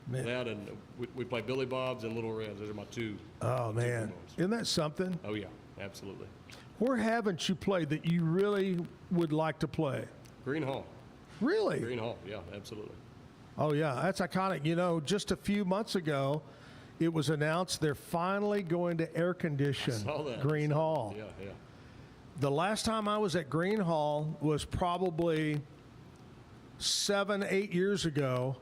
Man. That and we play Billy Bob's and Little Red's. Those are my two. Oh, man. Isn't that something? Oh, yeah. Absolutely. Where haven't you played that you really would like to play? Green Hall. Really? Green Hall. Yeah, absolutely. Oh, yeah. That's iconic. You know, just a few months ago, it was announced they're finally going to air condition Green Hall. Yeah. The last time I was at Green Hall was probably 7-8 years ago.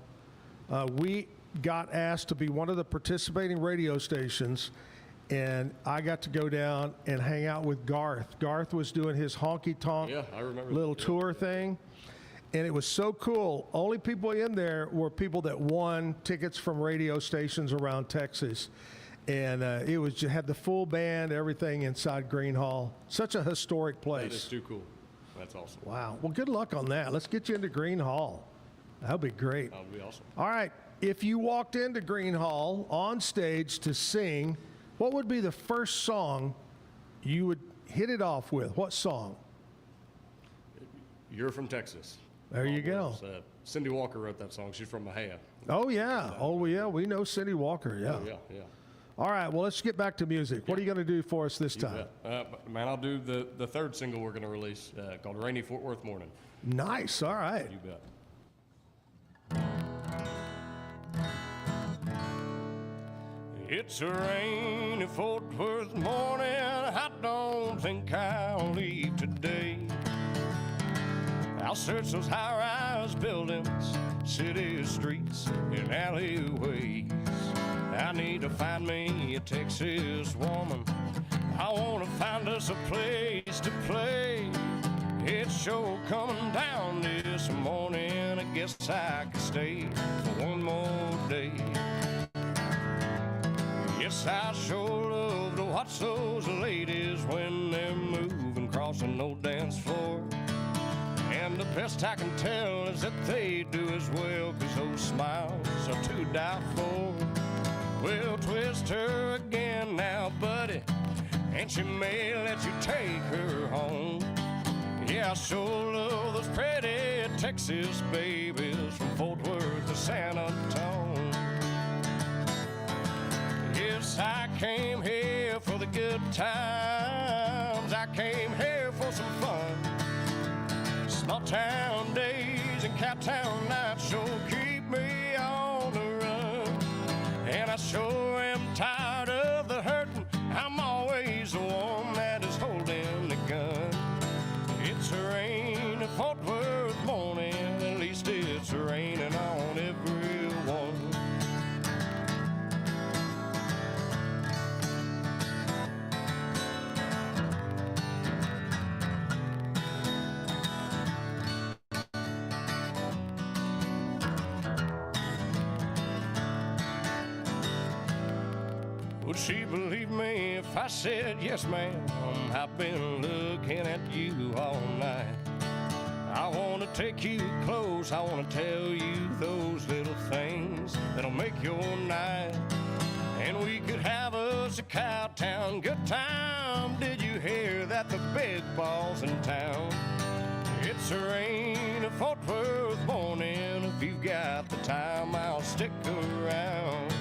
We got asked to be one of the participating radio stations, and I got to go down and hang out with Garth. Garth was doing his honky tonk I remember little tour thing, and it was so cool. Only people in there were people that won tickets from radio stations around Texas, and it was had the full band, everything inside Green Hall. Such a historic place. That is too cool. That's awesome. Wow. Well, good luck on that. Let's get you into Green Hall. That would be great. That would be awesome. All right. If you walked into Green Hall on stage to sing, what would be the first song you would hit it off with? What song? You're from Texas. There you go. Cindy Walker wrote that song. She's from Mahia. Oh, yeah. Oh, yeah. We know Cindy Walker. Yeah. Oh, yeah. All right. Well, let's get back to music. What are you going to do for us this time? Man, I'll do the third single we're going to release called Rainy Fort Worth Morning. Nice. All right. You bet. It's a rainy Fort Worth morning. I don't think I'll leave today. I'll search those high-rise buildings, city streets, and alleyways. I need to find me a Texas woman. I want to find us a place to play. It's sure coming down this morning. I guess I could stay for one more day. Yes, I sure love to watch those ladies when they're moving, crossing no dance floor. And the best I can tell is that they do as well, 'cause those smiles are to die for. Well, twist her again now, buddy, and she may let you take her home. Yeah, I sure love those pretty Texas babies from Fort Worth to San Antonio. Yes, I came here for the good times. I came here for some fun. Small town days and Cowtown nights sure keep me on the run. And I sure am tired of the hurting. I'm always the one that is holding the gun. It's a rainy Fort Worth morning. At least it's raining on everyone. Would she believe me if I said yes, ma'am? I've been looking at you all night. I want to take you close. I want to tell you those little things that'll make your night. And we could have us a Cowtown good time. Did you hear that? The big ball's in town. It's a rain of Fort Worth morning. If you've got the time, I'll stick around.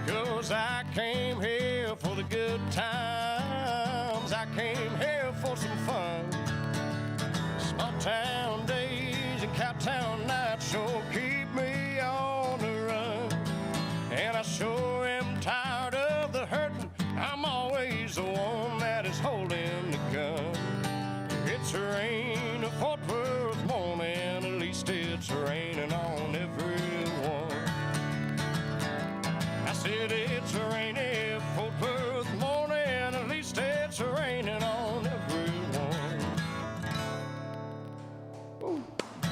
'Cause I came here for the good times. I came here for some fun. Small town days and Cowtown nights sure keep me on the run. And I sure am tired of the hurting. I'm always the one that is holding the gun. It's a rain of Fort Worth morning. At least it's raining on everyone. I said it's a rainy Fort Worth morning. At least it's raining on everyone.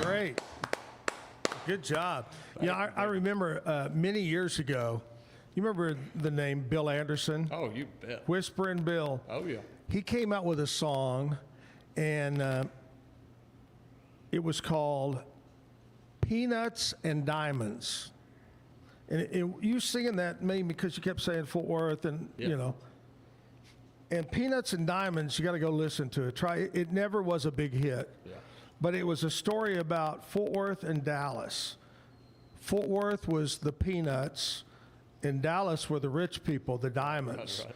Great. Good job. Yeah, I remember many years ago, you remember the name Bill Anderson? Oh, you bet. Whispering Bill. Oh, yeah. He came out with a song, and it was called Peanuts and Diamonds. And you singing that maybe because you kept saying Fort Worth and, you know. And Peanuts and Diamonds, you got to go listen to it. Try it. It never was a big hit. Yeah. But it was a story about Fort Worth and Dallas. Fort Worth was the peanuts, and Dallas were the rich people, the diamonds.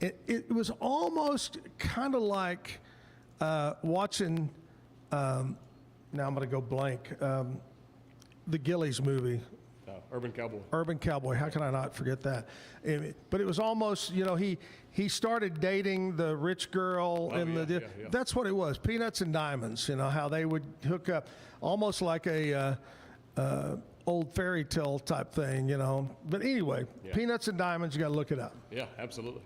Right. It was almost kind of like watching, now I'm going to go blank, the Gillies movie. Urban Cowboy. Urban Cowboy. How can I not forget that? But it was almost, you know, he started dating the rich girl, that's what it was. Peanuts and Diamonds. You know how they would hook up, almost like a old fairy tale type thing. You know. But anyway, Peanuts and Diamonds. You got to look it up. Yeah, absolutely.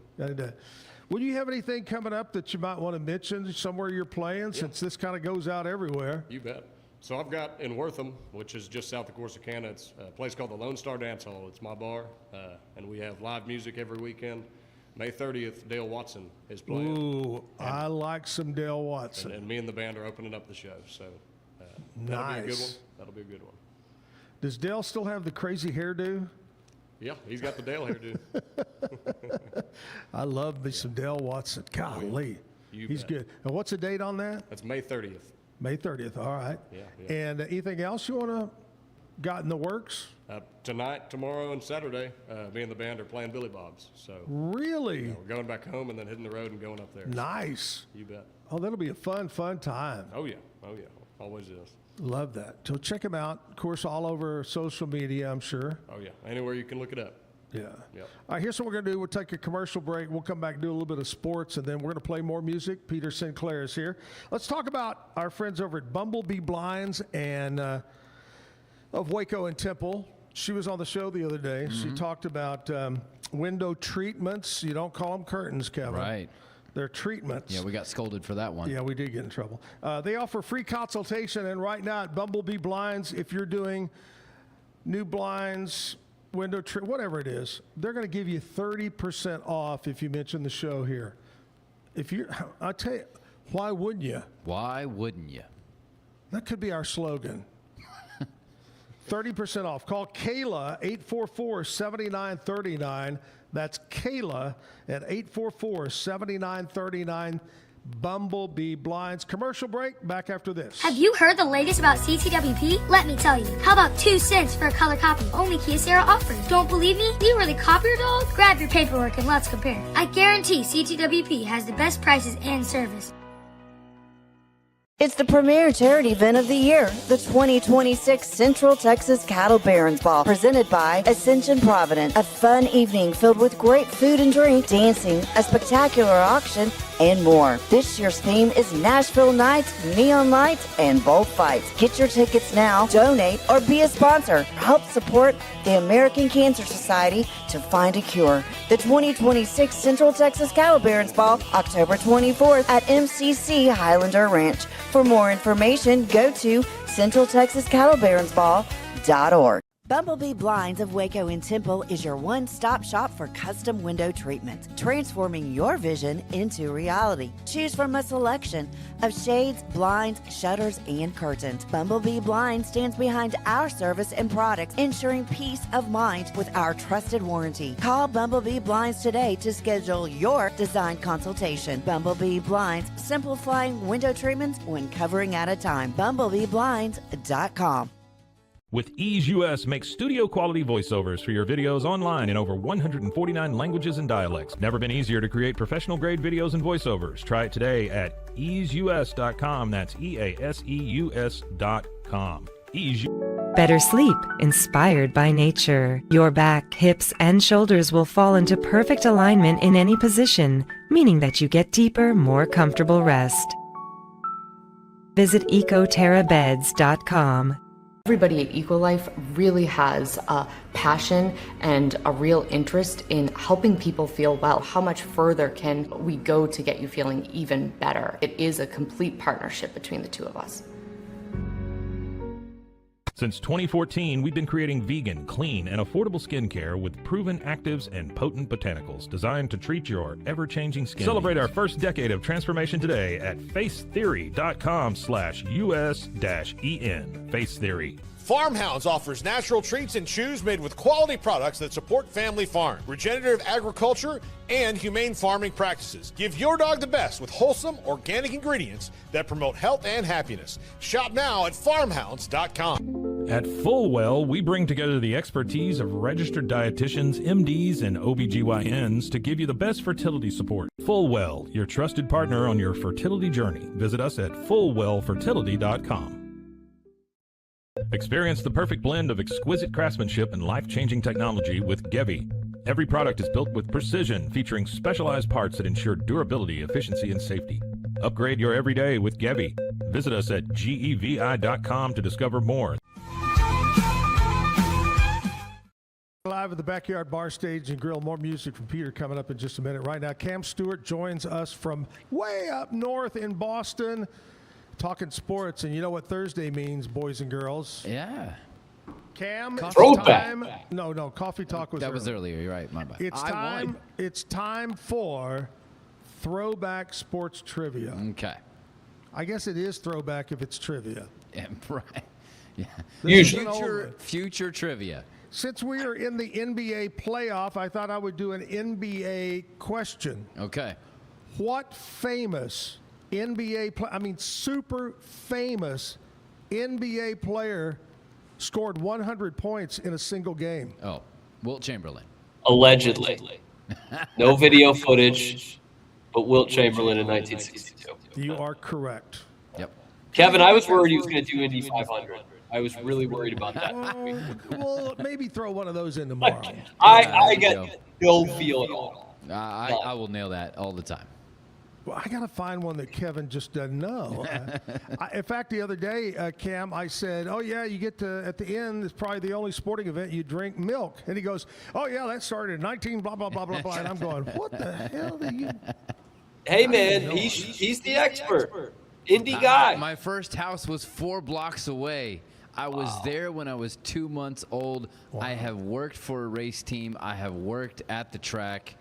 Will you have anything coming up that you might want to mention somewhere you're playing, since this kind of goes out everywhere? You bet. So I've got in Wortham, which is just south of Corsicana, it's a place called the Lone Star Dance Hall. It's my bar, and we have live music every weekend. May 30th, Dale Watson is playing. Ooh, I like some Dale Watson. And me and the band are opening up the show, so nice. That'll be a good one. That'll be a good one. Does Dale still have the crazy hairdo? Yeah, he's got the Dale hairdo. I love me some Dale Watson. Golly, he's good. And what's the date on that? That's May 30th. May 30th, all right. Yeah. And anything else you want to got in the works? Tonight, tomorrow, and Saturday, me and the band are playing Billy Bob's. So really? We're going back home and then hitting the road and going up there. Nice. You bet. Oh, that'll be a fun time. Oh, yeah. Always is. Love that. So check them out, of course, all over social media, I'm sure. Oh, yeah. Anywhere you can look it up. Yeah. Yep. All right, here's what we're going to do. We'll take a commercial break. We'll come back and do a little bit of sports, and then we're going to play more music. Peter Sinclair is here. Let's talk about our friends over at Bumblebee Blinds and of Waco and Temple. She was on the show the other day. She talked about window treatments. You don't call them curtains, Kevin. Right. They're treatments. Yeah, we got scolded for that one. Yeah, we did get in trouble. They offer free consultation, and right now at Bumblebee Blinds, if you're doing new blinds, window whatever it is, they're going to give you 30% off if you mention the show here. I tell you, why wouldn't you? Why wouldn't you? That could be our slogan. 30% off. Call Kayla, 844-7939. That's Kayla at 844-7939. Bumblebee Blinds. Commercial break, back after this. Have you heard the latest about CTWP? Let me tell you. How about 2 cents for a color copy? Only Kyocera offers. Don't believe me? Do you really copy your dog? Grab your paperwork and let's compare. I guarantee CTWP has the best prices and service. It's the premier charity event of the year, the 2026 Central Texas Cattle Barons Ball, presented by Ascension Providence. A fun evening filled with great food and drink, dancing, a spectacular auction, and more. This year's theme is Nashville Nights, Neon Lights, and Bullfights. Get your tickets now, donate, or be a sponsor. Help support the American Cancer Society to find a cure. The 2026 Central Texas Cattle Barons Ball, October 24th at MCC Highlander Ranch. For more information, go to CentralTexasCattleBaronsBall.org. Bumblebee Blinds of Waco and Temple is your one-stop shop for custom window treatments, transforming your vision into reality. Choose from a selection of shades, blinds, shutters, and curtains. Bumblebee Blinds stands behind our service and products, ensuring peace of mind with our trusted warranty. Call Bumblebee Blinds today to schedule your design consultation. Bumblebee Blinds, simplifying window treatments one covering at a time. BumblebeeBlinds.com. With Ease US, make studio quality voiceovers for your videos online in over 149 languages and dialects. Never been easier to create professional grade videos and voiceovers. Try it today at easeus.com. That's EASEUS.com. Ease. Better sleep, inspired by nature. Your back, hips, and shoulders will fall into perfect alignment in any position, meaning that you get deeper, more comfortable rest. Visit ecoterrabeds.com. Everybody at EcoLife really has a passion and a real interest in helping people feel well. How much further can we go to get you feeling even better? It is a complete partnership between the two of us. Since 2014, we've been creating vegan, clean, and affordable skincare with proven actives and potent botanicals designed to treat your ever-changing skin. Celebrate our first decade of transformation today at facetheory.com/US-EN. Face Theory. Farmhounds offers natural treats and chews made with quality products that support family farm, regenerative agriculture, and humane farming practices. Give your dog the best with wholesome, organic ingredients that promote health and happiness. Shop now at farmhounds.com. At Fullwell, we bring together the expertise of registered dietitians, MDs, and OBGYNs to give you the best fertility support. Fullwell, your trusted partner on your fertility journey. Visit us at fullwellfertility.com. Experience the perfect blend of exquisite craftsmanship and life-changing technology with Gevi. Every product is built with precision, featuring specialized parts that ensure durability, efficiency, and safety. Upgrade your everyday with Gevi. Visit us at gevi.com to discover more. Live at the Backyard Bar Stage and Grill. More music from Peter coming up in just a minute. Right now, Cam Stewart joins us from way up north in Boston, talking sports. And you know what Thursday means, boys and girls? Yeah. Cam, it's Throwback. time. No, Coffee Talk was That was earlier. You're right. My bad. It's time for Throwback Sports Trivia. Okay. I guess it is throwback if it's trivia. Yeah, right. Yeah. Future trivia. Since we are in the NBA playoff, I thought I would do an NBA question. Okay. What famous super famous NBA player scored 100 points in a single game? Oh, Wilt Chamberlain. Allegedly. No video footage, but Wilt Chamberlain in 1962. You are correct. Yep. Kevin, I was worried he was going to do Indy 500. I was really worried about that. Well, maybe throw one of those in tomorrow. I get no feel at all. I will nail that all the time. Well, I got to find one that Kevin just doesn't know. In fact, the other day, Cam, I said, oh, yeah, you get to, at the end, it's probably the only sporting event you drink milk. And he goes, oh, yeah, that started in 19, blah, blah, blah, blah, blah. And I'm going, what the hell do you... Hey, man, he's the expert. Indy guy. My first house was 4 blocks away. I was there when I was 2 months old. Wow. I have worked for a race team. I have worked at the track.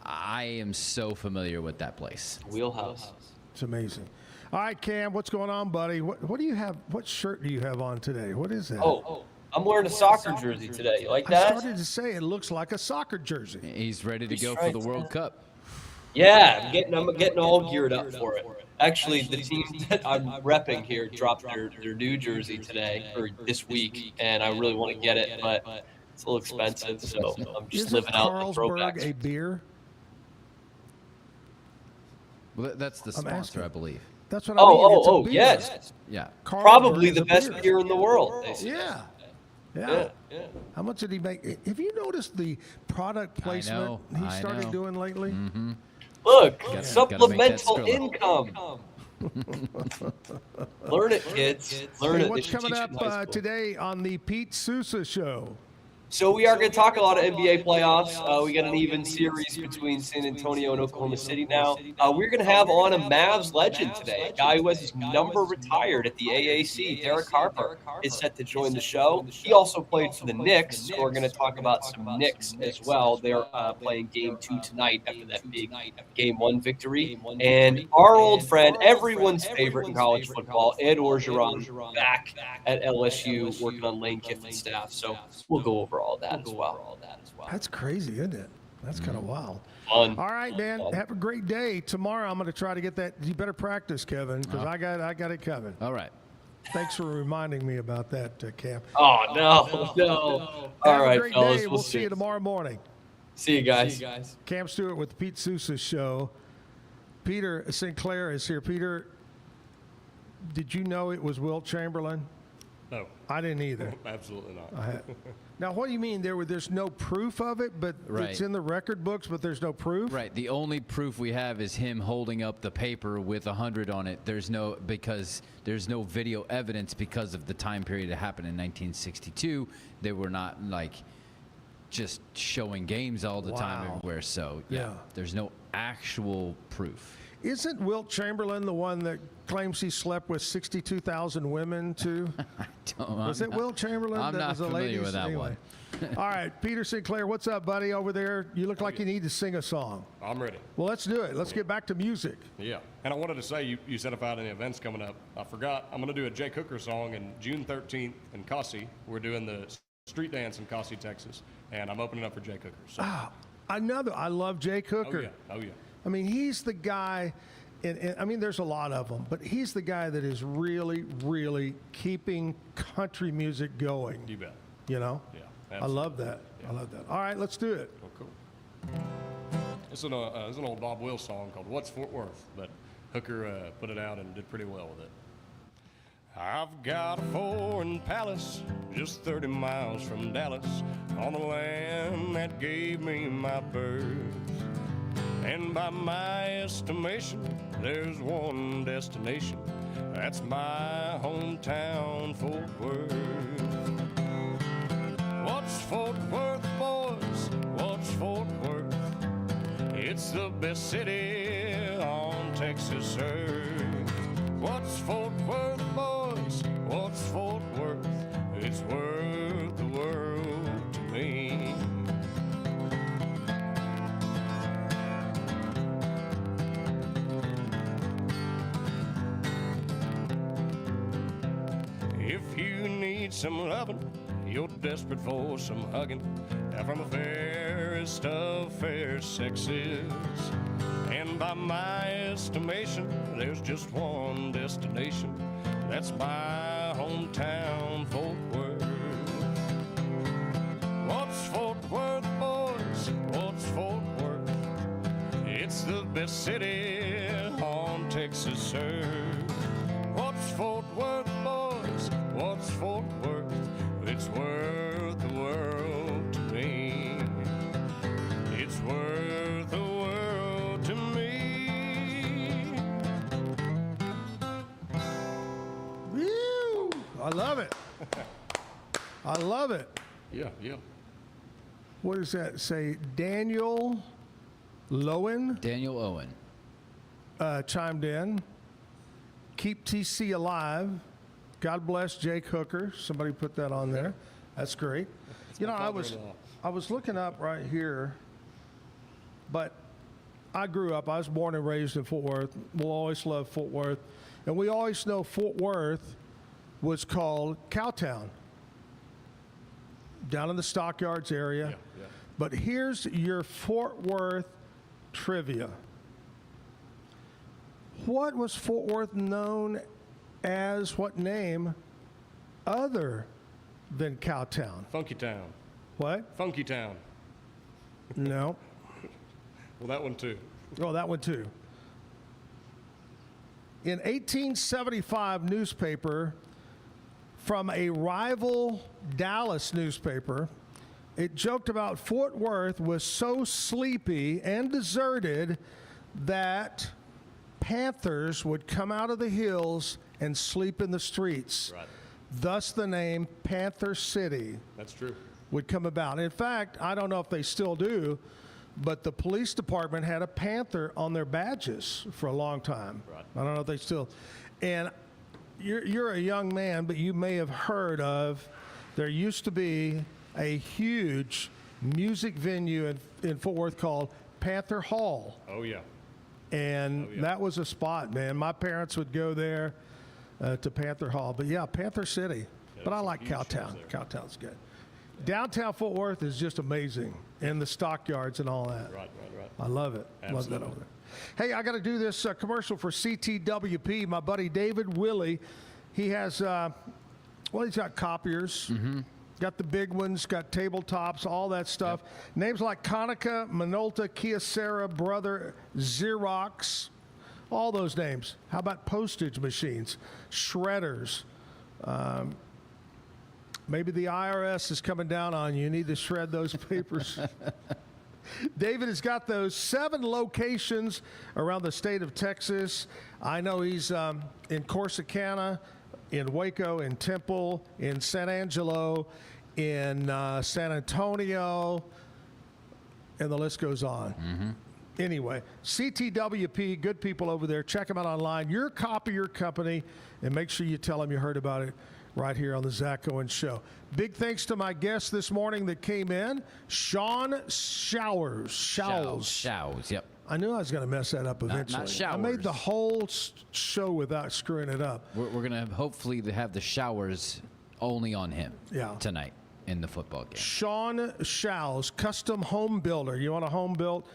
I am so familiar with that place. Wheelhouse. It's amazing. All right, Cam, what's going on, buddy? What do you have? What shirt do you have on today? What is that? Oh, I'm wearing a soccer jersey today. You like that? I started to say it looks like a soccer jersey. He's ready to go for the World Cup. Yeah, I'm getting all geared up for it. Actually, the team that I'm repping here dropped their new jersey today, or this week, and I really want to get it, but it's a little expensive, so I'm just living out the throwbacks. A beer? Well, that's the sponsor, I believe. That's what I mean. Oh, yes. Yeah. Probably the best beer in the world. Yeah. How much did he make? Have you noticed the product placement he started doing lately? Mm-hmm. Look, supplemental income. Learn it, kids. Learn it. What's coming up today on the Pete Sousa Show? So we are going to talk a lot of NBA playoffs. We got an even series between San Antonio and Oklahoma City now. We're going to have on a Mavs legend today, a guy who has his number retired at the AAC. Derek Harper is set to join the show. He also played for the Knicks, so we're going to talk about some Knicks as well. They're playing Game 2 tonight after that big Game 1 victory. And our old friend, everyone's favorite in college football, Ed Orgeron, back at LSU working on Lane Kiffin's staff. So we'll go over all that as well. That's crazy, isn't it? That's kind of wild. Fun. All right, man. Have a great day. Tomorrow I'm going to try to get that. You better practice, Kevin, because I got it coming. All right. Thanks for reminding me about that, Cam. Oh, no. All right, great fellas. Day. We'll see you tomorrow morning. See you guys. Cam Stewart with the Pete Sousa Show. Peter Sinclair is here. Peter, did you know it was Wilt Chamberlain? No. I didn't either. Absolutely not. Now, what do you mean there's no proof of it, but it's in the record books, but there's no proof? Right. The only proof we have is him holding up the paper with 100 on it. There's no video evidence because of the time period it happened in 1962. They were not just showing games all the time everywhere. So yeah, there's no actual proof. Isn't Wilt Chamberlain the one that claims he slept with 62,000 women too? Was it Wilt Chamberlain? I'm not familiar with that one. All right, Peter Sinclair, what's up, buddy, over there? You look like you need to sing a song. I'm ready. Well, let's do it. Let's get back to music. Yeah, and I wanted to say, you said about any events coming up. I forgot, I'm going to do a Jay Cooker song on June 13th in Cossie. We're doing the street dance in Cossie, Texas, and I'm opening up for Jay Cooker. So. I love Jay Cooker. Oh, yeah. I mean, he's the guy, and I mean, there's a lot of them, but he's the guy that is really, really keeping country music going. You bet. You know? Yeah. Absolutely. I love that. Yeah. I love that. All right, let's do it. Oh, cool. It's an old Bob Wills song called What's Fort Worth, but Hooker put it out and did pretty well with it. I've got a foreign palace just 30 miles from Dallas on the land that gave me my birth. And by my estimation, there's one destination. That's my hometown, Fort Worth. What's Fort Worth, boys? What's Fort Worth? It's the best city on Texas earth. What's Fort Worth, boys? What's Fort Worth? It's worth the world to me. If you need some loving, you're desperate for some hugging, from the fairest of fair sexes. And by my estimation, there's just one destination. That's my hometown, Fort Worth. What's Fort Worth, boys? What's Fort Worth? It's the best city on Texas earth. What's Fort Worth, boys? What's Fort Worth? It's worth the world to me. It's worth the world to me. Woo! I love it. I love it. Yeah. What does that say? Daniel Owen chimed in. Keep TC alive. God bless Jay Cooker. Somebody put that on there. That's great. You know, I was looking up right here, but I grew up. I was born and raised in Fort Worth. We'll always love Fort Worth, and we always know Fort Worth was called Cowtown, down in the Stockyards area. Yeah. But here's your Fort Worth trivia. What was Fort Worth known as, what name other than Cowtown? Funky Town. What? Funky Town. No. Well, that one too. Oh, that one too. In 1875 newspaper from a rival Dallas newspaper, it joked about Fort Worth was so sleepy and deserted that panthers would come out of the hills and sleep in the streets. Right. Thus the name Panther City. That's true. would come about. In fact, I don't know if they still do, but the police department had a panther on their badges for a long time. Right. I don't know if they still. And you're a young man, but you may have heard of, there used to be a huge music venue in Fort Worth called Panther Hall. Oh, yeah. And that was a spot, man. My parents would go there to Panther Hall. But, yeah, Panther City. But I like Cowtown. Cowtown's good. Downtown Fort Worth is just amazing, and the stockyards and all that. Right. I love it. Absolutely. Love that over there. Hey, I got to do this commercial for CTWP. My buddy David Willie, he has, he's got copiers. Mm-hmm. Got the big ones, got tabletops, all that stuff. Names like Konica, Minolta, Kyocera, Brother, Xerox, all those names. How about postage machines, shredders? Maybe the IRS is coming down on you. You need to shred those papers. David has got those 7 locations around the state of Texas. I know he's in Corsicana, in Waco, in Temple, in San Angelo, in San Antonio, and the list goes on. Mm-hmm. Anyway, CTWP, good people over there. Check them out online. Your copier company, and make sure you tell them you heard about it right here on the Zack Owen Show. Big thanks to my guest this morning that came in, Shaun Showers. Shows, yep. I knew I was going to mess that up eventually. Not Showers. I made the whole show without screwing it up. We're going to hopefully have the showers only on him tonight in the football game. Shaun Showers, custom home builder. You want a home built?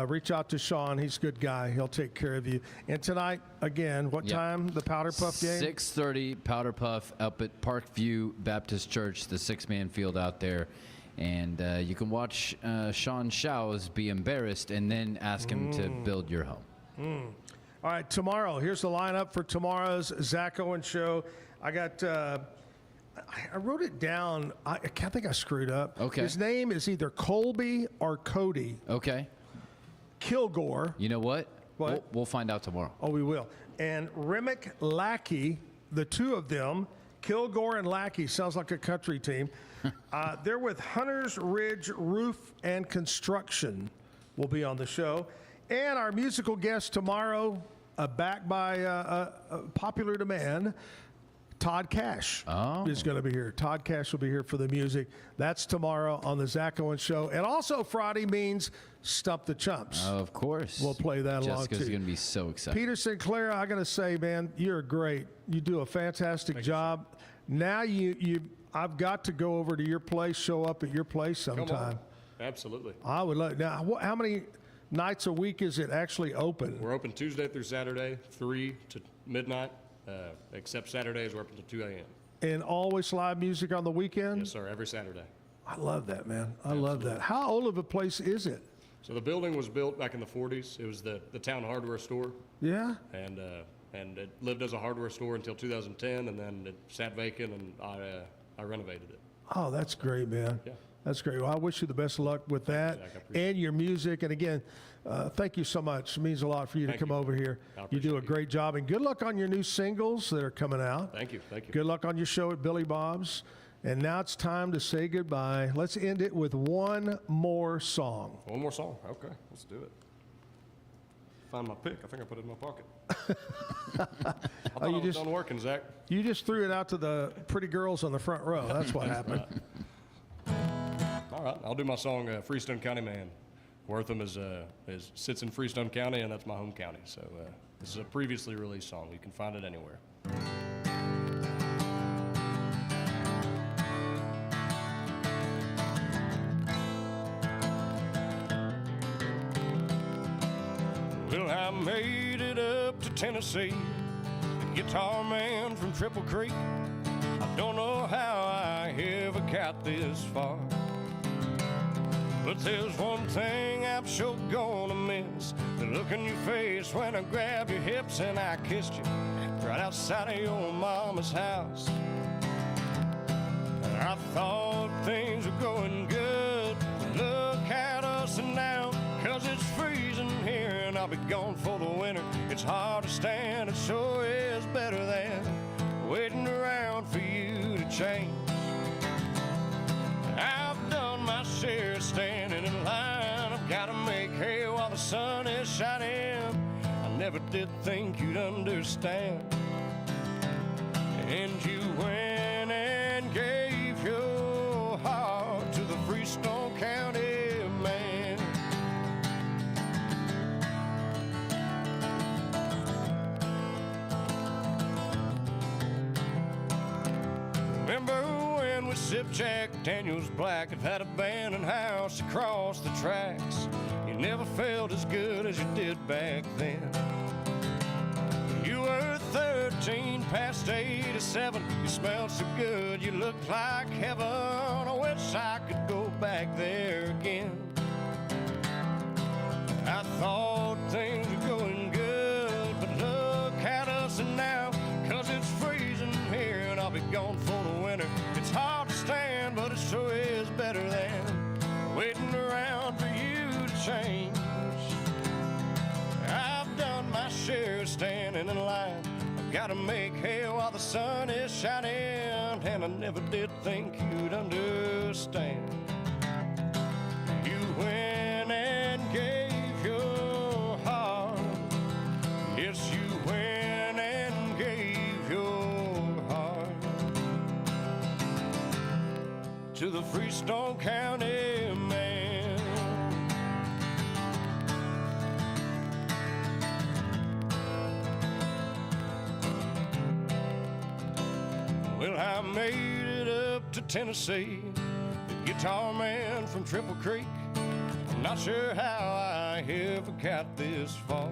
Reach out to Shaun. He's a good guy. He'll take care of you. And tonight, again, what time? The Powder Puff game? 6:30, Powder Puff up at Parkview Baptist Church, the 6-man field out there. And you can watch Shaun Showers be embarrassed and then ask him to build your home. All right, tomorrow. Here's the lineup for tomorrow's Zack Owen Show. I got... I wrote it down. I think I screwed up. Okay. His name is either Colby or Cody. Okay. Kilgore. You know what? We'll find out tomorrow. Oh, we will. And Remick Lackey, the two of them, Kilgore and Lackey, sounds like a country team. They're with Hunters Ridge Roof and Construction. Will be on the show. And our musical guest tomorrow, backed by popular demand, Todd Cash is going to be here. Todd Cash will be here for the music. That's tomorrow on the Zack Owen Show. And also Friday means Stump the Chumps. Of course. We'll play that along, too. Jessica's going to be so excited. Peter Sinclair, I got to say, man, you're great. You do a fantastic job. Now I've got to go over to your place, show up at your place sometime. Come on. Absolutely. I would love. Now, how many nights a week is it actually open? We're open Tuesday through Saturday, 3 to midnight. Except Saturdays, we're up until 2 a.m. And always live music on the weekend? Yes, sir, every Saturday. I love that, man. I love that. How old of a place is it? So the building was built back in the 40s. It was the town hardware store. Yeah? And it lived as a hardware store until 2010, and then it sat vacant, and I renovated it. Oh, that's great, man. Yeah. That's great. Well, I wish you the best of luck with that and your music. And again, thank you so much. It means a lot for you to come over here. You do a great job. And good luck on your new singles that are coming out. Thank you. Thank you. Good luck on your show at Billy Bob's. And now it's time to say goodbye. Let's end it with one more song. One more song. Okay, let's do it. Find my pick. I think I put it in my pocket. I thought I was done working, Zach. You just threw it out to the pretty girls on the front row. That's what happened. All right, I'll do my song, Freestone County Man. Wortham sits in Freestone County, and that's my home county. So this is a previously released song. You can find it anywhere. Well, I made it up to Tennessee, the guitar man from Triple Creek. I don't know how I ever got this far, but there's one thing I'm sure gonna miss, the look in your face when I grabbed your hips and I kissed you right outside of your mama's house. And I thought things were going good, look at us now, 'cause it's freezing here and I'll be gone for the winter. It's hard to stand, it sure is better than waiting around for you to change. I've shining. I never did think you'd understand. And you went and gave your heart to the Freestone County man. Remember when we sipped Jack Daniels Black and had a band and house across the tracks? You never felt as good as you did back then. You were 13, past 87. You smelled so good, you looked like heaven. I wish I could go back there again. I thought things were going good, but look at us now, 'cause it's freezing here and I'll be gone for the winter. It's hard to stand, but it sure is better than waiting around for you to change. I've done my share of standing in line. I've got to make hay while the sun is shining, and I never did think you'd understand. You went and gave your heart. Yes, you went and gave your heart to the Freestone County man. Well, I made it up to Tennessee, the guitar man from Triple Creek. I'm not sure how I ever got this far.